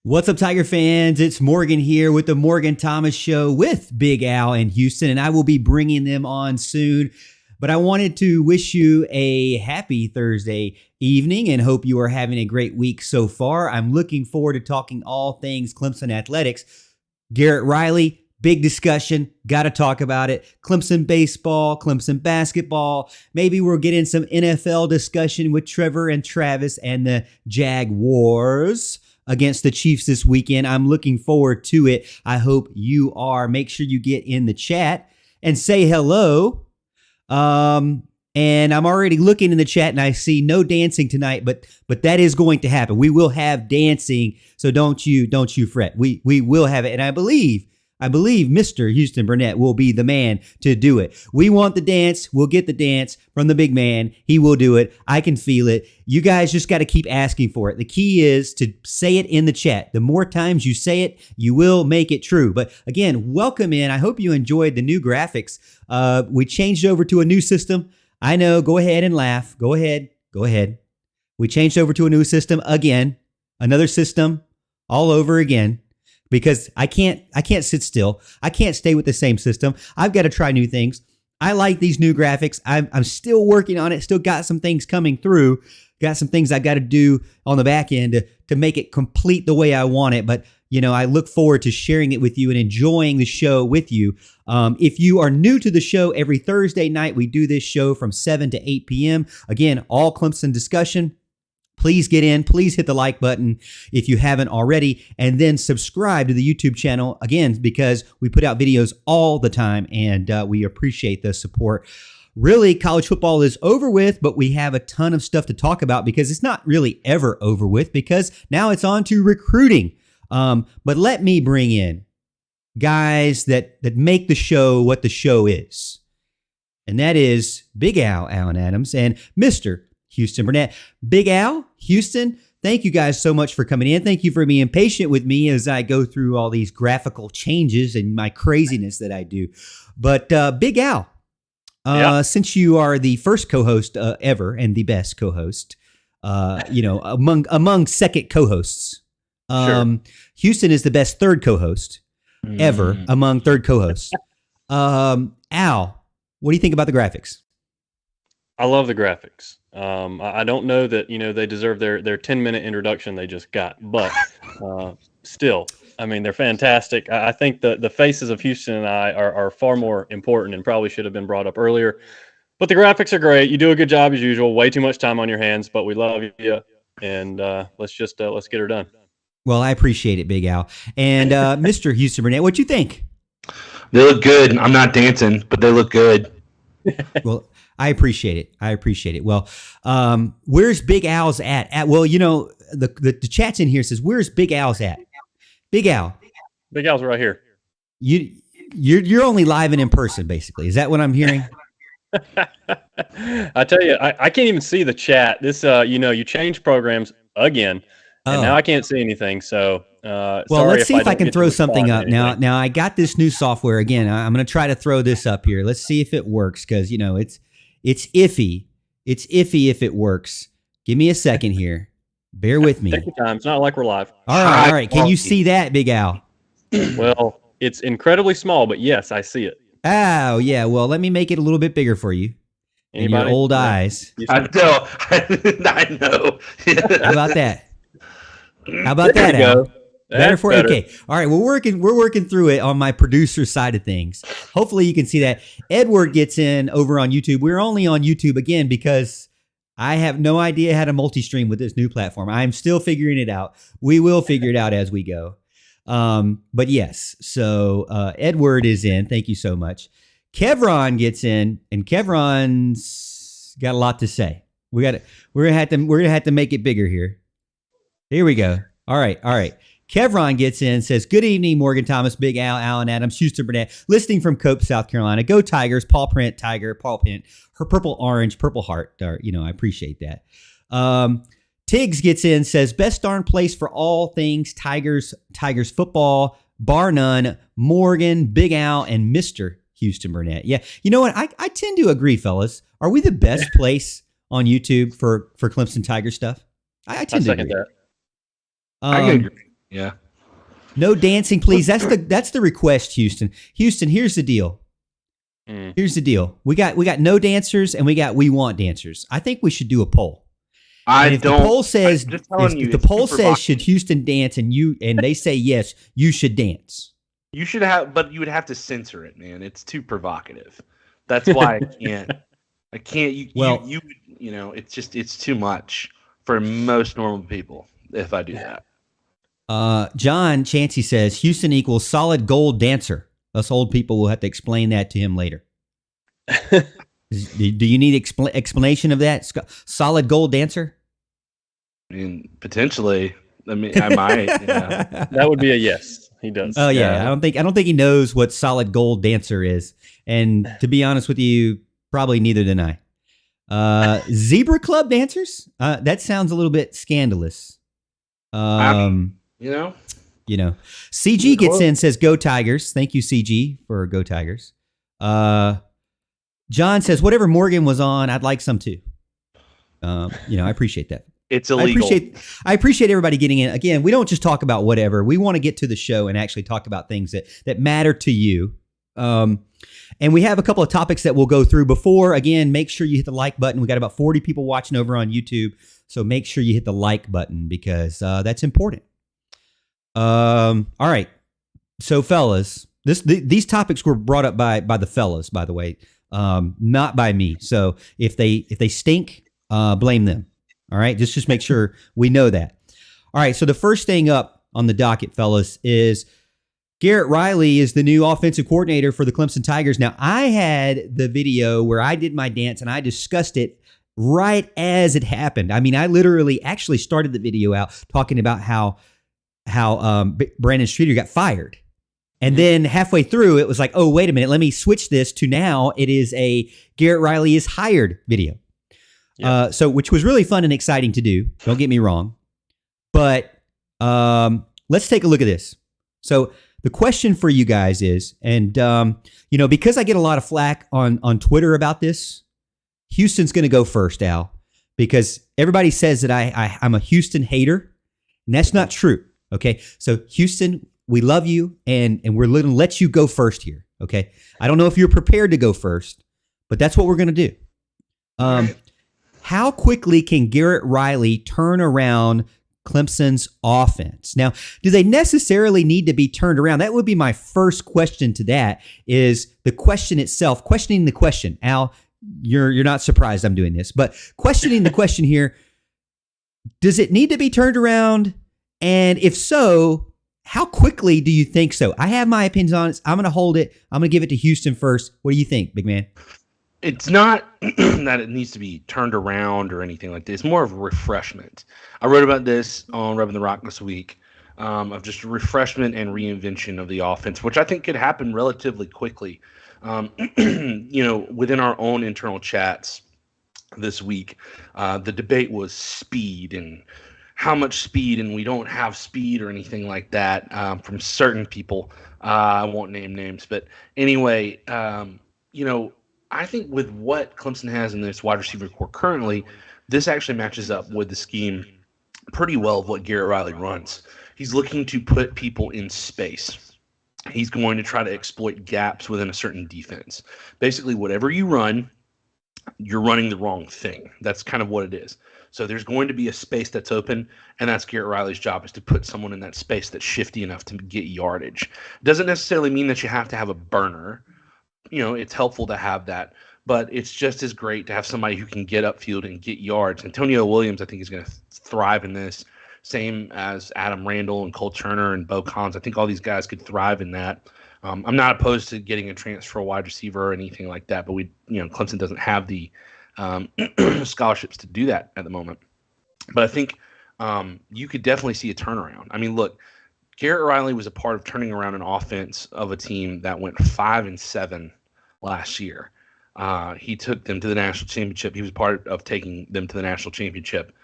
What's up, Tiger fans? It's Morgan here with the Morgan Thomas Show with Big Al and Houston, and I will be bringing them on soon. But I wanted to wish you a happy Thursday evening and hope you are having a great week so far. I'm looking forward to talking all things Clemson athletics. Garrett Riley, big discussion. Got to talk about it. Clemson baseball, Clemson basketball. Maybe we'll get in some NFL discussion with Trevor and Travis and the Jaguars against the Chiefs this weekend. I'm looking forward to it. I hope you are. Make sure you get in the chat and say hello. And I'm already looking in the chat and I see no dancing tonight, but that is going to happen. We will have dancing, so don't you fret. We will have it, and I believe Mr. Houston Burnett will be the man to do it. We want the dance. We'll get the dance from the big man. He will do it. I can feel it. You guys just got to keep asking for it. The key is to say it in the chat. The more times you say it, you will make it true. But again, welcome in. I hope you enjoyed the new graphics. We changed over to a new system. I know. Go ahead and laugh. Go ahead. We changed over to a new system again. Another system all over again. Because I can't sit still. I can't stay with the same system. I've got to try new things. I like these new graphics. I'm still working on it. Still got some things coming through. Got some things I got to do on the back end to make it complete the way I want it. But, I look forward to sharing it with you and enjoying the show with you. If you are new to the show, every Thursday night, we do this show from 7 to 8 p.m. Again, all Clemson discussion. Please get in. Please hit the like button if you haven't already, and then subscribe to the YouTube channel, again, because we put out videos all the time, and we appreciate the support. Really, college football is over with, but we have a ton of stuff to talk about because it's not really ever over with, because now it's on to recruiting. But let me bring in guys that make the show what the show is, and that is Big Al, Allen Adams, and Mr. Houston Burnett. Big Al, Houston, thank you guys so much for coming in. Thank you for being patient with me as I go through all these graphical changes and my craziness that I do. But Big Al, since you are the first co-host ever and the best co-host, among second co-hosts, Sure. Houston is the best third co-host ever among third co-hosts. Al, what do you think about the graphics? I love the graphics. I don't know that, they deserve their 10-minute introduction they just got, but still, I mean, they're fantastic. I think the faces of Houston and I are far more important and probably should have been brought up earlier. But the graphics are great. You do a good job as usual. Way too much time on your hands, but we love you. And let's get her done. Well, I appreciate it, Big Al. And Mr. Houston Burnett, what you think? They look good. I'm not dancing, but they look good. Well, I appreciate it. Well, where's Big Al's at? Well, the chat's in here says, where's Big Al's at? Big Al. Big Al's right here. You're only live and in person, basically. Is that what I'm hearing? I tell you, I can't even see the chat. This, you change programs again, and now I can't see anything. So, well, let's see if I can throw something up now. Now I got this new software again. I'm going to try to throw this up here. Let's see if it works, because it's iffy. It's iffy if it works. Give me a second here. Bear with me. Take your time. It's not like we're live. All right. Can you see that, Big Al? Well, it's incredibly small, but yes, I see it. Oh, yeah. Well, let me make it a little bit bigger for you. In your old eyes. I know. I know. How about that? Al? Better for you. Okay. All right. We're working through it on my producer side of things. Hopefully you can see that. Edward gets in over on YouTube. We're only on YouTube again because I have no idea how to multi-stream with this new platform. I'm still figuring it out. We will figure it out as we go. But yes, so Edward is in. Thank you so much. Kevron gets in, and Kevron's got a lot to say. We're gonna have to make it bigger here. Here we go. All right. Kevron gets in, says, good evening, Morgan Thomas, Big Al, Allen Adams, Houston Burnett, listening from Cope, South Carolina. Go Tigers, Paul Print, Tiger, Paul Print, her purple orange, purple heart. I appreciate that. Tiggs gets in, says, best darn place for all things Tigers football, bar none, Morgan, Big Al, and Mr. Houston Burnett. Yeah, you know what? I tend to agree, fellas. Are we the best place on YouTube for Clemson Tiger stuff? I tend to agree. That. I can agree. Yeah. No dancing, please. That's the request, Houston. Houston, here's the deal. Here's the deal. We got no dancers and we want dancers. I think we should do a poll. And if the poll says should Houston dance and they say yes, you should dance. You should have, but you would have to censor it, man. It's too provocative. That's why I can't. It's too much for most normal people if I do that. John Chancey says Houston equals solid gold dancer. Us old people will have to explain that to him later. Do you need explanation of that? Solid gold dancer? I mean, potentially. I mean, I might. Yeah. That would be a yes. He does. Oh yeah. I don't think he knows what solid gold dancer is. And to be honest with you, probably neither did I. Zebra Club dancers? That sounds a little bit scandalous. CG gets in, says go Tigers. Thank you, CG, for go Tigers. John says whatever Morgan was on, I'd like some too. I appreciate that. It's illegal. I appreciate everybody getting in. Again, we don't just talk about whatever. We want to get to the show and actually talk about things that matter to you. And we have a couple of topics that we'll go through before. Again, make sure you hit the like button. We got about 40 people watching over on YouTube. So make sure you hit the like button because that's important. All right. So fellas, these topics were brought up by the fellas, by the way, not by me. So if they stink, blame them. All right. Just make sure we know that. All right. So the first thing up on the docket, fellas, is Garrett Riley is the new offensive coordinator for the Clemson Tigers. Now, I had the video where I did my dance and I discussed it right as it happened. I mean, I literally actually started the video out talking about how Brandon Streeter got fired. And then halfway through, it was like, oh, wait a minute, let me switch this to now it is a Garrett Riley is hired video. Yeah. Which was really fun and exciting to do. Don't get me wrong. But let's take a look at this. So the question for you guys is, and because I get a lot of flack on Twitter about this, Houston's going to go first, Al, because everybody says that I'm a Houston hater, and that's not true. Okay, so Houston, we love you, and we're going to let you go first here. Okay, I don't know if you're prepared to go first, but that's what we're going to do. How quickly can Garrett Riley turn around Clemson's offense? Now, do they necessarily need to be turned around? That would be my first question to that, is the question itself, questioning the question. Al, you're not surprised I'm doing this, but questioning the question here, does it need to be turned around? And if so, how quickly do you think so? I have my opinions on it. I'm going to hold it. I'm going to give it to Houston first. What do you think, big man? It's not that it needs to be turned around or anything like this. It's more of a refreshment. I wrote about this on Rubbing the Rock this week, of just refreshment and reinvention of the offense, which I think could happen relatively quickly. Within our own internal chats this week, the debate was speed and how much speed, and we don't have speed or anything like that from certain people. I won't name names, but anyway, I think with what Clemson has in this wide receiver core currently, this actually matches up with the scheme pretty well of what Garrett Riley runs. He's looking to put people in space. He's going to try to exploit gaps within a certain defense. Basically, whatever you run, you're running the wrong thing. That's kind of what it is. So there's going to be a space that's open, and that's Garrett Riley's job, is to put someone in that space that's shifty enough to get yardage. Doesn't necessarily mean that you have to have a burner. It's helpful to have that, but it's just as great to have somebody who can get upfield and get yards. Antonio Williams, I think, is going to thrive in this, same as Adam Randall and Cole Turner and Bo Collins. I think all these guys could thrive in that. I'm not opposed to getting a transfer wide receiver or anything like that, but Clemson doesn't have the scholarships to do that at the moment. But I think you could definitely see a turnaround. I mean, look, Garrett Riley was a part of turning around an offense of a team that went 5-7 last year. He took them to the national championship. He was part of taking them to the national championship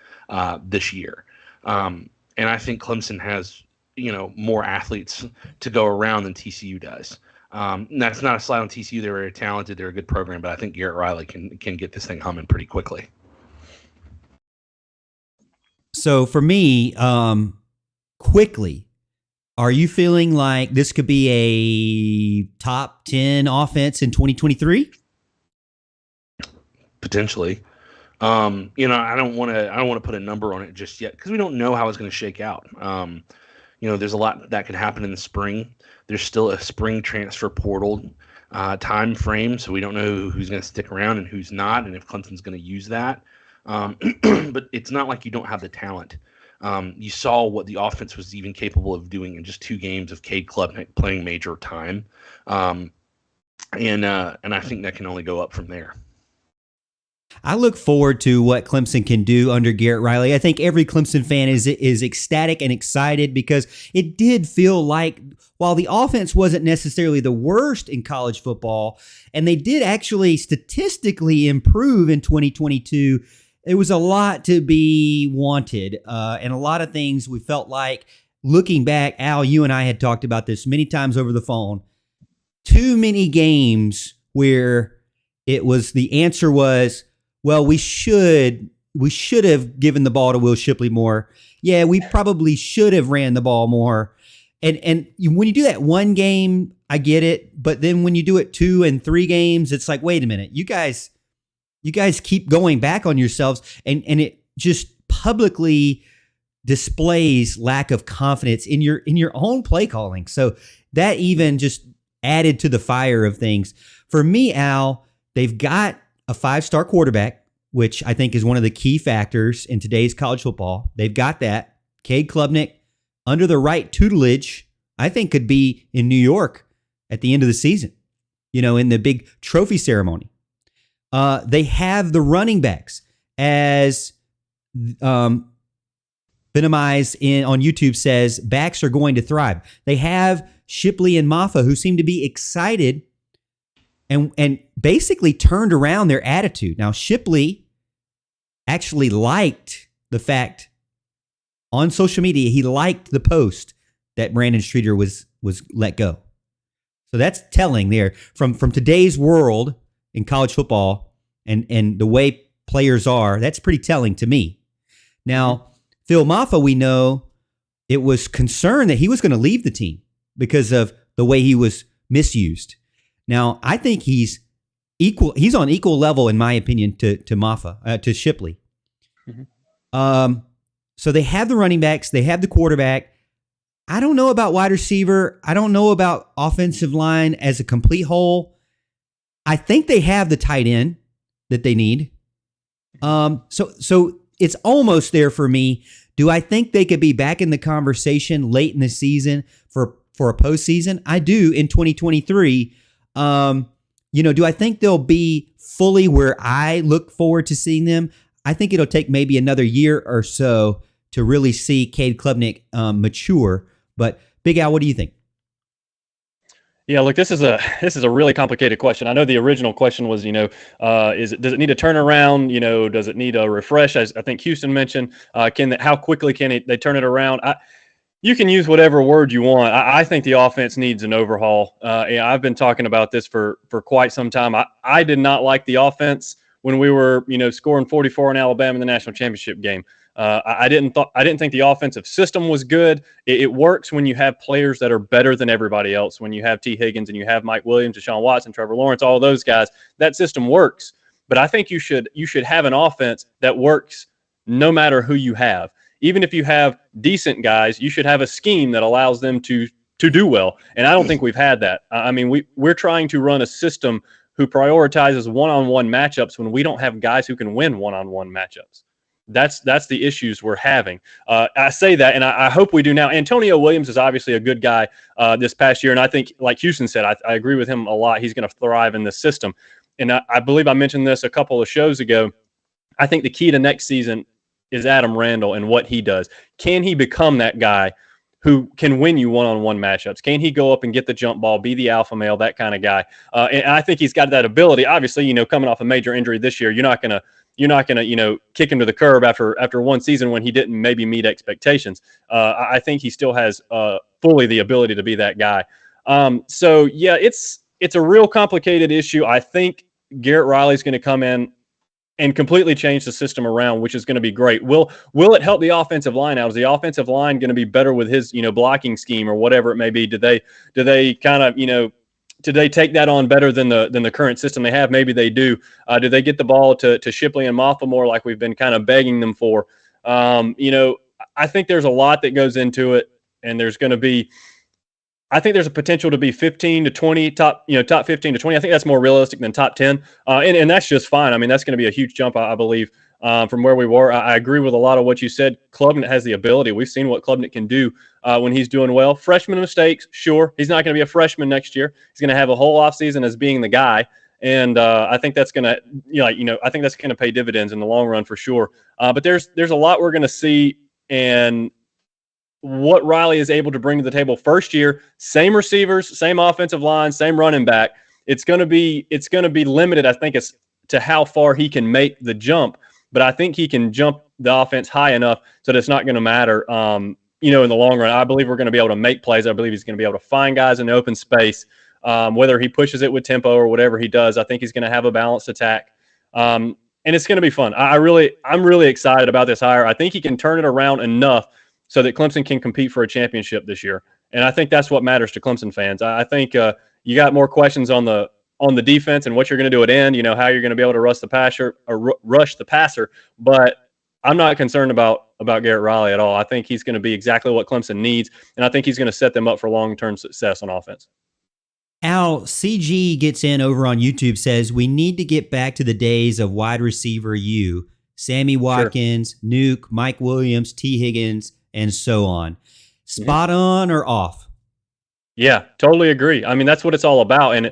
this year. And I think Clemson has, more athletes to go around than TCU does. And that's not a slight on TCU. They're very talented. They're a good program, but I think Garrett Riley can get this thing humming pretty quickly. So for me, quickly, Are you feeling like this could be a top 10 offense in 2023? Potentially. I don't want to put a number on it just yet because we don't know how it's going to shake out. There's a lot that could happen in the spring. There's still a spring transfer portal time frame, so we don't know who's going to stick around and who's not, and if Clemson's going to use that. But it's not like you don't have the talent. You saw what the offense was even capable of doing in just 2 games of Cade Klubnik playing major time, and I think that can only go up from there. I look forward to what Clemson can do under Garrett Riley. I think every Clemson fan is ecstatic and excited because it did feel like while the offense wasn't necessarily the worst in college football, and they did actually statistically improve in 2022, it was a lot to be wanted, and a lot of things we felt like, looking back, Al, you and I had talked about this many times over the phone, too many games where the answer was, well, we should have given the ball to Will Shipley more. Yeah, we probably should have ran the ball more. And when you do that one game, I get it. But then when you do it 2 and 3 games, it's like, wait a minute, you guys keep going back on yourselves, and it just publicly displays lack of confidence in your own play calling. So that even just added to the fire of things. For me, Al, they've got a 5-star quarterback, which I think is one of the key factors in today's college football. They've got that. Cade Klubnik, under the right tutelage, I think could be in New York at the end of the season, in the big trophy ceremony. They have the running backs, as Benamize on YouTube says, backs are going to thrive. They have Shipley and Maffa, who seem to be excited and basically turned around their attitude. Now, Shipley actually liked the fact on social media, he liked the post that Brandon Streeter was let go. So that's telling there from today's world in college football and the way players are. That's pretty telling to me. Now, Phil Maffa, we know it was concern that he was going to leave the team because of the way he was misused. Now, I think he's on equal level, in my opinion, to Maffa, to Shipley. Mm-hmm. So they have the running backs, they have the quarterback. I don't know about wide receiver. I don't know about offensive line as a complete whole. I think they have the tight end that they need. So it's almost there for me. Do I think they could be back in the conversation late in the season for a postseason? I do in 2023. Do I think they'll be fully where I look forward to seeing them? I think it'll take maybe another year or so to really see Cade Klubnik mature. But Big Al, what do you think? Yeah, look, this is a really complicated question. I know the original question was, does it need a turnaround? Does it need a refresh? As I think Houston mentioned, how quickly can they turn it around? You can use whatever word you want. I think the offense needs an overhaul. I've been talking about this for quite some time. I did not like the offense when we were, scoring 44 in Alabama in the national championship game. I didn't think the offensive system was good. It works when you have players that are better than everybody else. When you have T. Higgins and you have Mike Williams, Deshaun Watson, Trevor Lawrence, all those guys, that system works. But I think you should have an offense that works no matter who you have. Even if you have decent guys, you should have a scheme that allows them to do well. And I don't think we've had that. I mean, we're trying to run a system who prioritizes one-on-one matchups when we don't have guys who can win one-on-one matchups. That's the issues we're having. I say that, and I hope we do now. Antonio Williams is obviously a good guy this past year, and I think, like Houston said, I agree with him a lot. He's going to thrive in this system. And I believe I mentioned this a couple of shows ago. I think the key to next season is Adam Randall and what he does. Can he become that guy who can win you one-on-one matchups? Can he go up and get the jump ball, be the alpha male, that kind of guy? And I think he's got that ability. Obviously, coming off a major injury this year, you're not gonna kick him to the curb after one season when he didn't maybe meet expectations. I think he still has fully the ability to be that guy. So yeah, it's a real complicated issue. I think Garrett Riley's going to come in and completely change the system around, which is going to be great. Will it help the offensive line out? Is the offensive line going to be better with his, blocking scheme or whatever it may be? Do they kind of, do they take that on better than the current system they have? Maybe they do. Do they get the ball to Shipley and Moffa more like we've been kind of begging them for? I think there's a lot that goes into it, and there's going to be, I think there's a potential to be 15 to 20 top 15 to 20. I think that's more realistic than top 10. And that's just fine. I mean, that's going to be a huge jump, I believe, from where we were. I agree with a lot of what you said. Klubnik has the ability. We've seen what Klubnik can do when he's doing well. Freshman mistakes, sure. He's not going to be a freshman next year. He's going to have a whole offseason as being the guy. And I think that's going to, I think that's going to pay dividends in the long run for sure. But there's a lot we're going to see, and what Riley is able to bring to the table first year, same receivers, same offensive line, same running back. It's going to be limited, I think, as to how far he can make the jump. But I think he can jump the offense high enough so that it's not going to matter, in the long run. I believe we're going to be able to make plays. I believe he's going to be able to find guys in the open space, whether he pushes it with tempo or whatever he does. I think he's going to have a balanced attack. And it's going to be fun. I'm really excited about this hire. I think he can turn it around enough so that Clemson can compete for a championship this year. And I think that's what matters to Clemson fans. I think you got more questions on the defense and what you're going to do at end, how you're going to be able to rush the passer. But I'm not concerned about Garrett Riley at all. I think he's going to be exactly what Clemson needs, and I think he's going to set them up for long-term success on offense. Al, CG gets in over on YouTube, says, we need to get back to the days of wide receiver U, Sammy Watkins, sure. Nuke, Mike Williams, T. Higgins, and so on. Spot on or off? Yeah, totally agree. I mean, that's what it's all about. And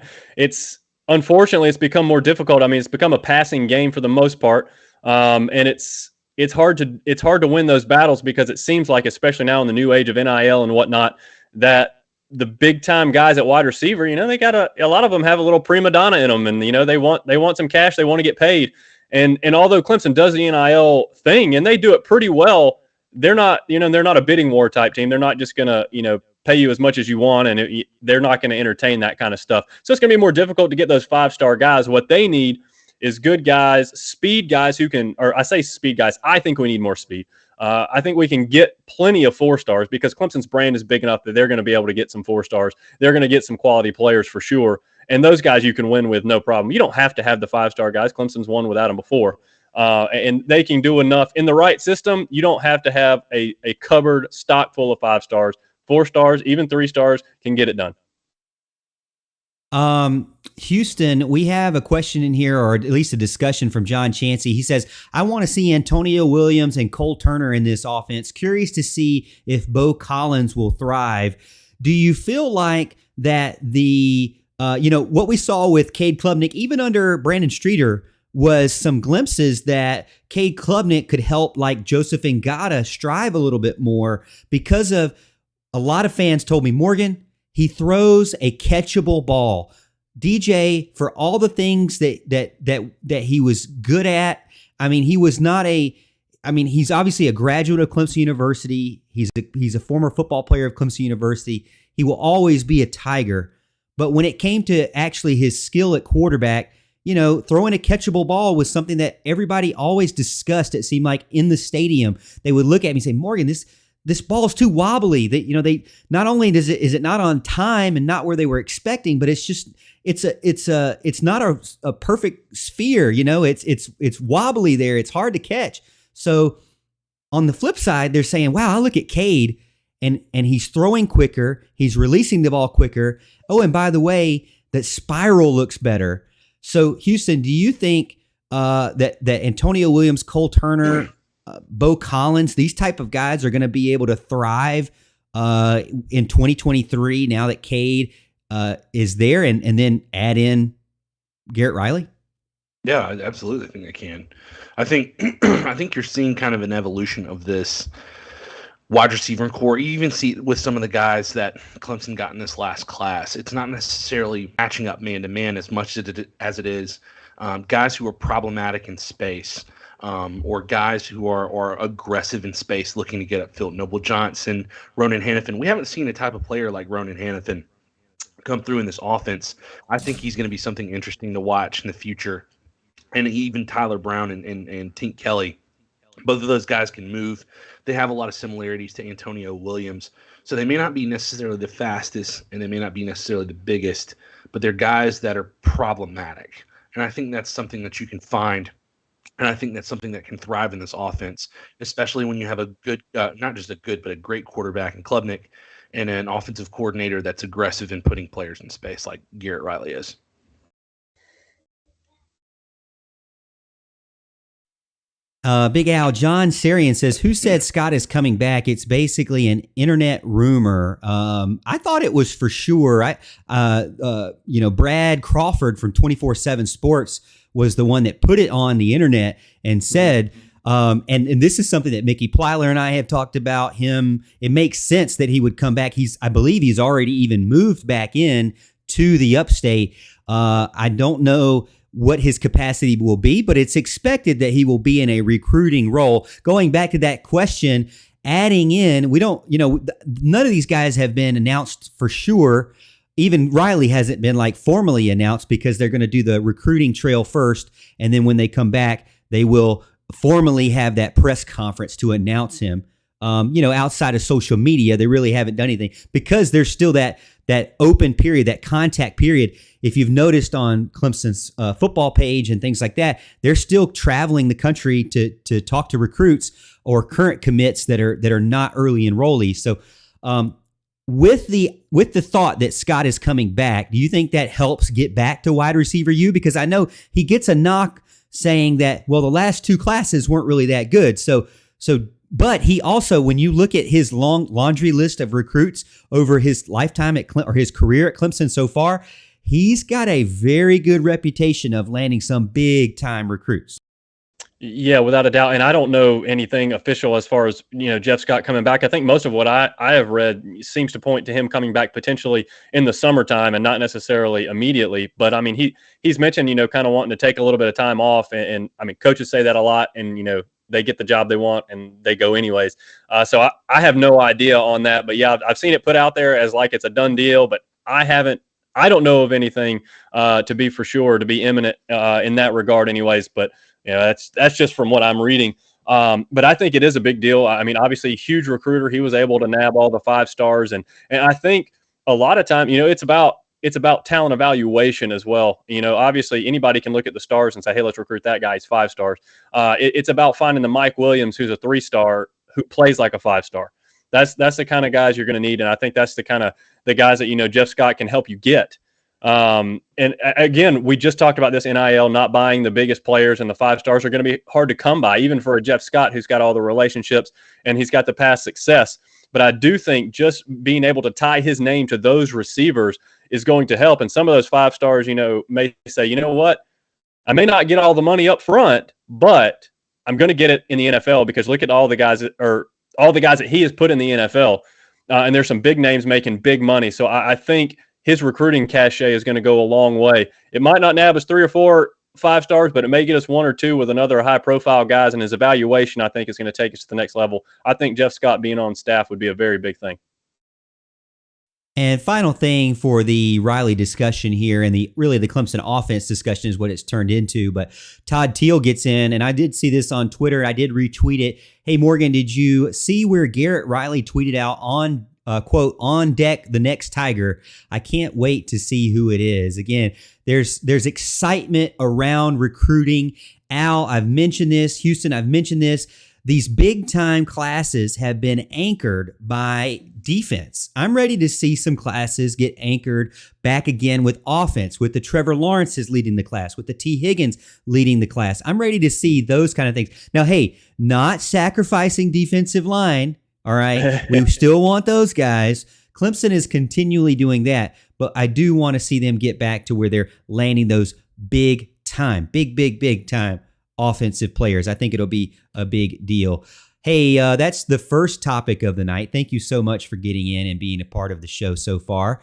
unfortunately, it's become more difficult. I mean, it's become a passing game for the most part. And it's hard to win those battles because it seems like, especially now in the new age of NIL and whatnot, that the big time guys at wide receiver, they got a lot of them have a little prima donna in them, and they want some cash, they want to get paid. And although Clemson does the NIL thing and they do it pretty well, they're not a bidding war type team. They're not just going to, pay you as much as you want, and they're not going to entertain that kind of stuff. So it's going to be more difficult to get those 5-star guys. What they need is good guys, speed guys who can, or I say speed guys, I think we need more speed. I think we can get plenty of 4-stars because Clemson's brand is big enough that they're going to be able to get some 4-stars. They're going to get some quality players for sure. And those guys you can win with no problem. You don't have to have the 5-star guys. Clemson's won without them before. And they can do enough in the right system. You don't have to have a cupboard stock full of 5-stars. 4-stars, even 3-stars can get it done. Houston, we have a question in here, or at least a discussion from John Chansey. He says, I want to see Antonio Williams and Cole Turner in this offense. Curious to see if Bo Collins will thrive. Do you feel like that what we saw with Cade Klubnik, even under Brandon Streeter, was some glimpses that Cade Klubnik could help like Joseph Ngata strive a little bit more because of a lot of fans told me, Morgan, he throws a catchable ball. DJ, for all the things that he was good at, I mean, he's obviously a graduate of Clemson University. He's a former football player of Clemson University. He will always be a Tiger. But when it came to actually his skill at quarterback, throwing a catchable ball was something that everybody always discussed. It seemed like in the stadium, they would look at me and say, Morgan, this ball is too wobbly. That they not only is it not on time and not where they were expecting, but it's not a perfect sphere. It's wobbly there. It's hard to catch. So on the flip side, they're saying, wow, I look at Cade and he's throwing quicker. He's releasing the ball quicker. Oh, and by the way, that spiral looks better. So Houston, do you think that Antonio Williams, Cole Turner, Bo Collins, these type of guys are going to be able to thrive in 2023 now that Cade is there, and then add in Garrett Riley? Yeah, I absolutely think they can. I think you're seeing kind of an evolution of this wide receiver core. You even see it with some of the guys that Clemson got in this last class. It's not necessarily matching up man-to-man as much as it is guys who are problematic in space. Or guys who are aggressive in space looking to get upfield. Noble Johnson, Ronan Hannafin. We haven't seen a type of player like Ronan Hannafin come through in this offense. I think he's going to be something interesting to watch in the future. and even Tyler Brown and Tink Kelly. Both of those guys can move. They have a lot of similarities to Antonio Williams. So they may not be necessarily the fastest and they may not be necessarily the biggest, but they're guys that are problematic. And I think that's something that you can find. And I think that's something that can thrive in this offense, especially when you have a good, not just a good, but a great quarterback in Klubnik and an offensive coordinator that's aggressive in putting players in space like Garrett Riley is. Big Al, John Sarian says, who said Scott is coming back? It's basically an internet rumor. I thought it was for sure. Brad Crawford from 24/7 Sports was the one that put it on the internet and said, and this is something that Mickey Plyler and I have talked about him. It makes sense that he would come back. I believe he's already even moved back in to the upstate. I don't know what his capacity will be, but it's expected that he will be in a recruiting role. Going back to that question, adding in, none of these guys have been announced for sure. Even Riley hasn't been formally announced because they're going to do the recruiting trail first. And then when they come back, they will formally have that press conference to announce him. Outside of social media, they really haven't done anything because there's still that open period, that contact period. If you've noticed on Clemson's football page and things like that, they're still traveling the country to talk to recruits or current commits that are not early enrollees. So, with the thought that Scott is coming back, do you think that helps get back to wide receiver U? Because I know he gets a knock saying that, well, the last two classes weren't really that good. But he also, when you look at his long laundry list of recruits over his lifetime or his career at Clemson so far, he's got a very good reputation of landing some big time recruits. Yeah, without a doubt. And I don't know anything official as far as, Jeff Scott coming back. I think most of what I have read seems to point to him coming back potentially in the summertime and not necessarily immediately. But I mean, he's mentioned, kind of wanting to take a little bit of time off. And I mean, coaches say that a lot and, they get the job they want and they go anyways. So I have no idea on that, but yeah, I've seen it put out there as it's a done deal, but I don't know of anything to be for sure, to be imminent in that regard anyways. But that's just from what I'm reading. But I think it is a big deal. I mean, obviously huge recruiter. He was able to nab all the 5 stars. And I think a lot of time, it's about talent evaluation as well. Obviously anybody can look at the stars and say, hey, let's recruit that guy. He's 5 stars. It's about finding the Mike Williams, who's a 3-star, who plays like a 5-star. That's the kind of guys you're going to need. And I think that's the kind of the guys that, Jeff Scott can help you get. And again, we just talked about this NIL, not buying the biggest players, and the 5 stars are going to be hard to come by, even for a Jeff Scott who's got all the relationships and he's got the past success. But I do think just being able to tie his name to those receivers is going to help. And some of those 5 stars, may say, you know what, I may not get all the money up front, but I'm going to get it in the NFL because look at all the guys that he has put in the NFL. And there's some big names making big money. So I think his recruiting cachet is going to go a long way. It might not nab us 3 or 4 5 stars, but it may get us 1 or 2 with another high profile guys, and his evaluation, I think, is going to take us to the next level. I think Jeff Scott being on staff would be a very big thing. And final thing for the Riley discussion here, and the Clemson offense discussion is what it's turned into. But Todd Teal gets in, and I did see this on Twitter. I did retweet it. Hey, Morgan, did you see where Garrett Riley tweeted out on quote, on deck, the next Tiger? I can't wait to see who it is. Again, there's excitement around recruiting. Al, I've mentioned this. Houston, I've mentioned this. These big time classes have been anchored by defense. I'm ready to see some classes get anchored back again with offense, with the Trevor Lawrences leading the class, with the T. Higgins leading the class. I'm ready to see those kind of things. Now, hey, not sacrificing defensive line. All right. We still want those guys. Clemson is continually doing that, but I do want to see them get back to where they're landing those big time offensive players. I think it'll be a big deal. Hey, that's the first topic of the night. Thank you so much for getting in and being a part of the show so far.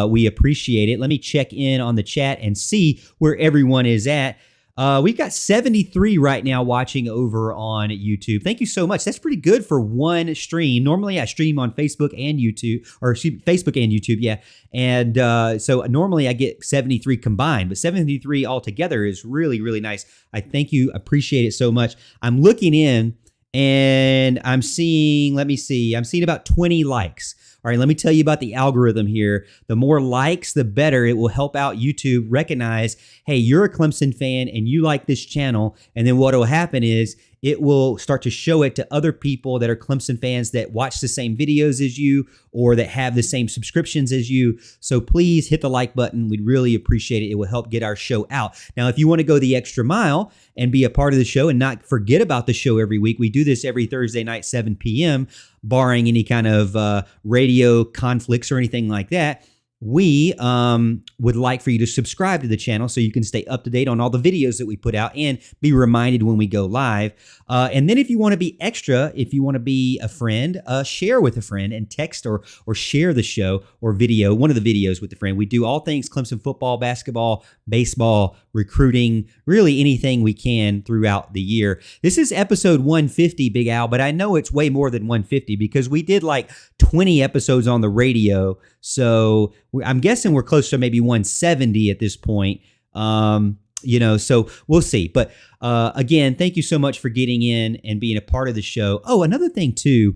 We appreciate it. Let me check in on the chat and see where everyone is at. We've got 73 right now watching over on YouTube. Thank you so much. That's pretty good for one stream. Normally I stream on Facebook and YouTube, or Facebook and YouTube, yeah. And so normally I get 73 combined, but 73 altogether is really, really nice. I thank you. Appreciate it so much. I'm looking in and I'm seeing, let me see, I'm seeing about 20 likes. All right, let me tell you about the algorithm here. The more likes, the better. It will help out YouTube recognize, hey, you're a Clemson fan and you like this channel. And then what will happen is it will start to show it to other people that are Clemson fans that watch the same videos as you or that have the same subscriptions as you. So please hit the like button. We'd really appreciate it. It will help get our show out. Now, if you want to go the extra mile and be a part of the show and not forget about the show every week, we do this every Thursday night, 7 p.m., barring any kind of radio conflicts or anything like that. We would like for you to subscribe to the channel so you can stay up to date on all the videos that we put out and be reminded when we go live. And then if you want to be extra, if you want to be a friend, share with a friend and text or share the show or video, one of the videos with a friend. We do all things Clemson football, basketball, baseball, recruiting, really anything we can throughout the year. This is episode 150, Big Al, but I know it's way more than 150 because we did like 20 episodes on the radio. So I'm guessing we're close to maybe 170 at this point. So we'll see. But again, thank you so much for getting in and being a part of the show. Oh, another thing too,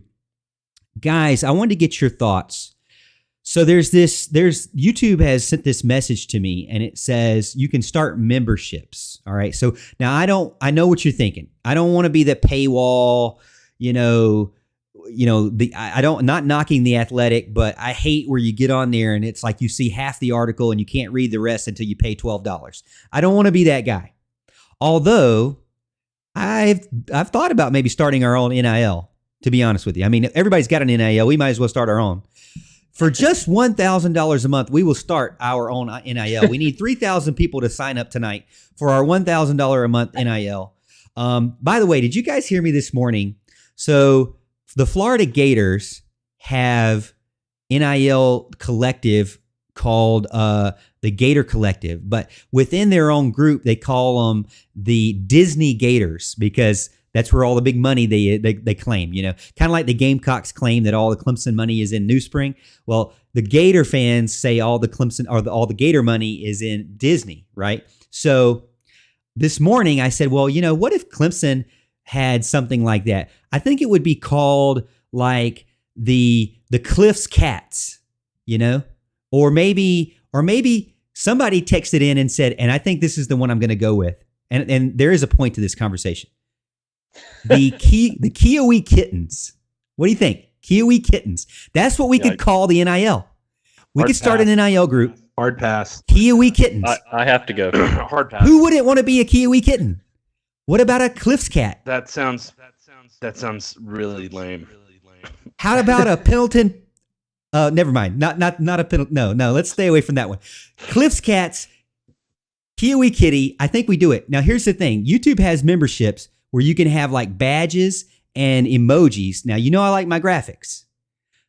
guys, I wanted to get your thoughts. So YouTube has sent this message to me and it says you can start memberships. All right. So now I know what you're thinking. I don't want to be the paywall, not knocking the Athletic, but I hate where you get on there and it's like you see half the article and you can't read the rest until you pay $12. I don't want to be that guy. Although I've thought about maybe starting our own NIL, to be honest with you. I mean, everybody's got an NIL. We might as well start our own. For just $1,000 a month, we will start our own NIL. We need 3,000 people to sign up tonight for our $1,000 a month NIL. By the way, did you guys hear me this morning? So the Florida Gators have NIL collective called the Gator Collective, but within their own group, they call them the Disney Gators because that's where all the big money they claim, kind of like the Gamecocks claim that all the Clemson money is in New Spring. Well, the Gator fans say all the Clemson or all the Gator money is in Disney, right? So this morning I said, well, what if Clemson had something like that? I think it would be called like the Cliffs Cats, or maybe somebody texted in and said, and I think this is the one I'm going to go with. And there is a point to this conversation. The Kiwi Kittens. What do you think? Kiwi Kittens. That's what we could call the NIL. We could start an NIL group. Hard pass. Kiwi Kittens. I have to go. Hard pass. Who wouldn't want to be a Kiwi Kitten? What about a Cliffs Cat? That sounds really lame. How about a Pendleton? Never mind. Not a Pendleton. No. Let's stay away from that one. Cliffs Cats, Kiwi Kitty. I think we do it. Now here's the thing. YouTube has memberships where you can have like badges and emojis. Now I like my graphics,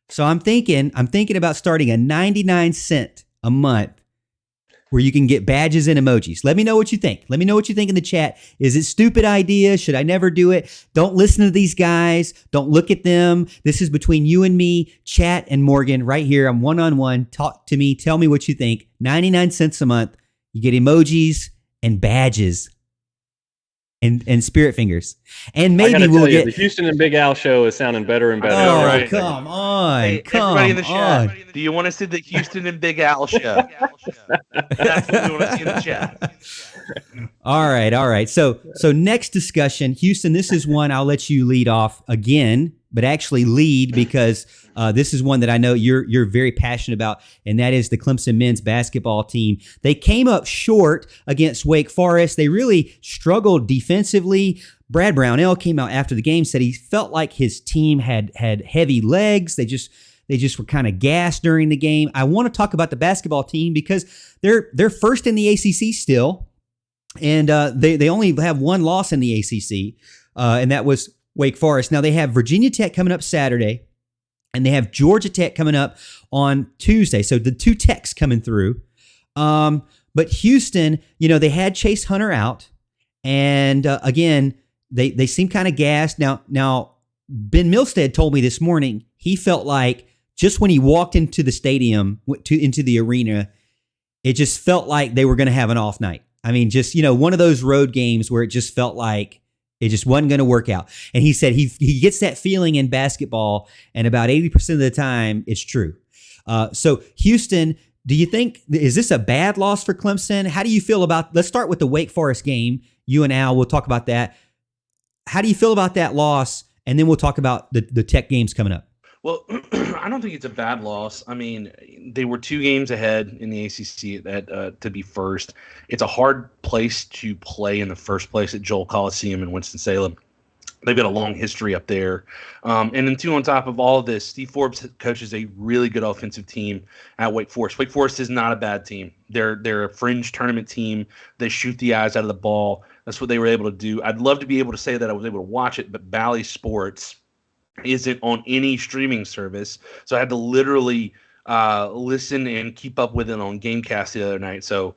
so I'm thinking about starting a 99-cent a month where you can get badges and emojis. Let me know what you think. Let me know what you think in the chat. Is it stupid idea? Should I never do it? Don't listen to these guys. Don't look at them. This is between you and me, Chat and Morgan right here. I'm one-on-one. Talk to me. Tell me what you think. 99 cents a month. You get emojis and badges and spirit fingers. And maybe we'll get... The Houston and Big Al show is sounding better and better. Oh, right. Come on. Hey, come everybody in the chat, on. do you want to see the Houston and Big Al show? That's what we want to see in the chat. All right. So next discussion, Houston, this is one I'll let you lead off again, but actually lead because this is one that I know you're very passionate about, and that is the Clemson men's basketball team. They came up short against Wake Forest. They really struggled defensively. Brad Brownell came out after the game, said he felt like his team had heavy legs. They just were kind of gassed during the game. I want to talk about the basketball team because they're first in the ACC still, and they only have one loss in the ACC, and that was Wake Forest. Now they have Virginia Tech coming up Saturday, and they have Georgia Tech coming up on Tuesday. So the two Techs coming through. But Houston, they had Chase Hunter out, And again, they seem kind of gassed. Now, Ben Milstead told me this morning he felt like just when he walked into the stadium, into the arena, it just felt like they were going to have an off night. I mean, just, one of those road games where it just felt like it just wasn't going to work out. And he said he gets that feeling in basketball, and about 80% of the time, it's true. So Houston, do you think, is this a bad loss for Clemson? How do you feel about, let's start with the Wake Forest game. You and Al, we'll talk about that. How do you feel about that loss? And then we'll talk about the Tech games coming up. Well, I don't think it's a bad loss. I mean, they were 2 games ahead in the ACC to be first. It's a hard place to play in the first place at Joel Coliseum in Winston-Salem. They've got a long history up there. And then, too, on top of all of this, Steve Forbes coaches a really good offensive team at Wake Forest. Wake Forest is not a bad team. They're a fringe tournament team. They shoot the eyes out of the ball. That's what they were able to do. I'd love to be able to say that I was able to watch it, but Bally Sports isn't on any streaming service. So I had to literally listen and keep up with it on Gamecast the other night. So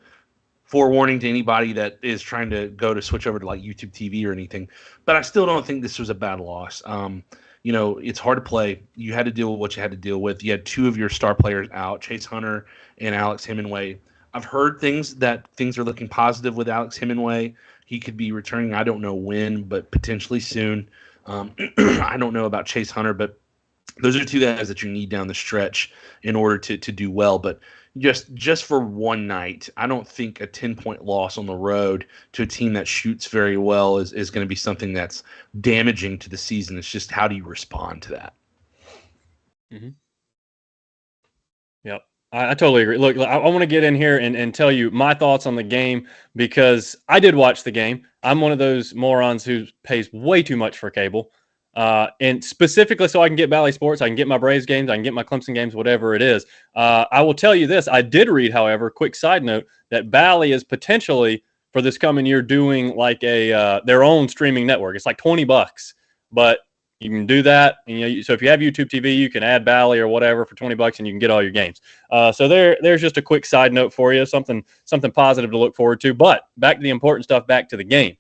forewarning to anybody that is trying to go to switch over to like YouTube TV or anything. But I still don't think this was a bad loss. It's hard to play. You had to deal with what you had to deal with. You had 2 of your star players out, Chase Hunter and Alex Hemingway. I've heard things are looking positive with Alex Hemingway. He could be returning. I don't know when, but potentially soon. I don't know about Chase Hunter, but those are 2 guys that you need down the stretch in order to do well. But just for one night, I don't think a 10-point loss on the road to a team that shoots very well is going to be something that's damaging to the season. It's just how do you respond to that? Mm-hmm. Yep. I totally agree. Look, I want to get in here and tell you my thoughts on the game because I did watch the game. I'm one of those morons who pays way too much for cable. And specifically so I can get Bally Sports, I can get my Braves games, I can get my Clemson games, whatever it is. I will tell you this. I did read, however, quick side note, that Bally is potentially for this coming year doing like their own streaming network. It's like $20, but you can do that. So if you have YouTube TV, you can add Bally or whatever for $20 and you can get all your games. So there's just a quick side note for you, something positive to look forward to. But back to the important stuff, back to the game.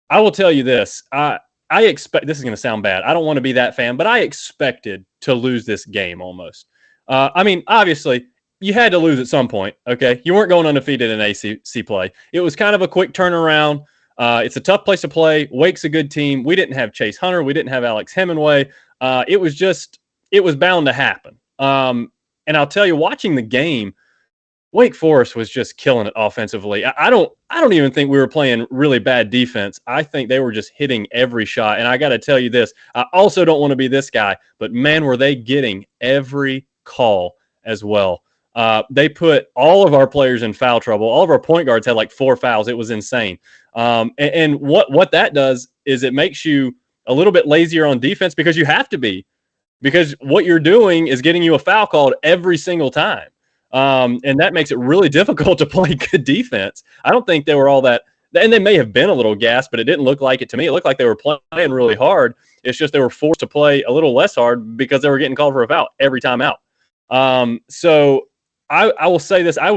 I will tell you this. I expect, this is going to sound bad. I don't want to be that fan, but I expected to lose this game almost. I mean, obviously, you had to lose at some point, okay? You weren't going undefeated in ACC play. It was kind of a quick turnaround. It's a tough place to play. Wake's a good team. We didn't have Chase Hunter. We didn't have Alex Hemingway. It was bound to happen. And I'll tell you, watching the game, Wake Forest was just killing it offensively. I don't even think we were playing really bad defense. I think they were just hitting every shot. And I got to tell you this, I also don't want to be this guy, but man, were they getting every call as well. They put all of our players in foul trouble. All of our point guards had like 4 fouls. It was insane. And what that does is it makes you a little bit lazier on defense because you have to be, because what you're doing is getting you a foul called every single time. And that makes it really difficult to play good defense. I don't think they were all that, and they may have been a little gassed, but it didn't look like it to me. It looked like they were playing really hard. It's just they were forced to play a little less hard because they were getting called for a foul every time out. So I will say this. I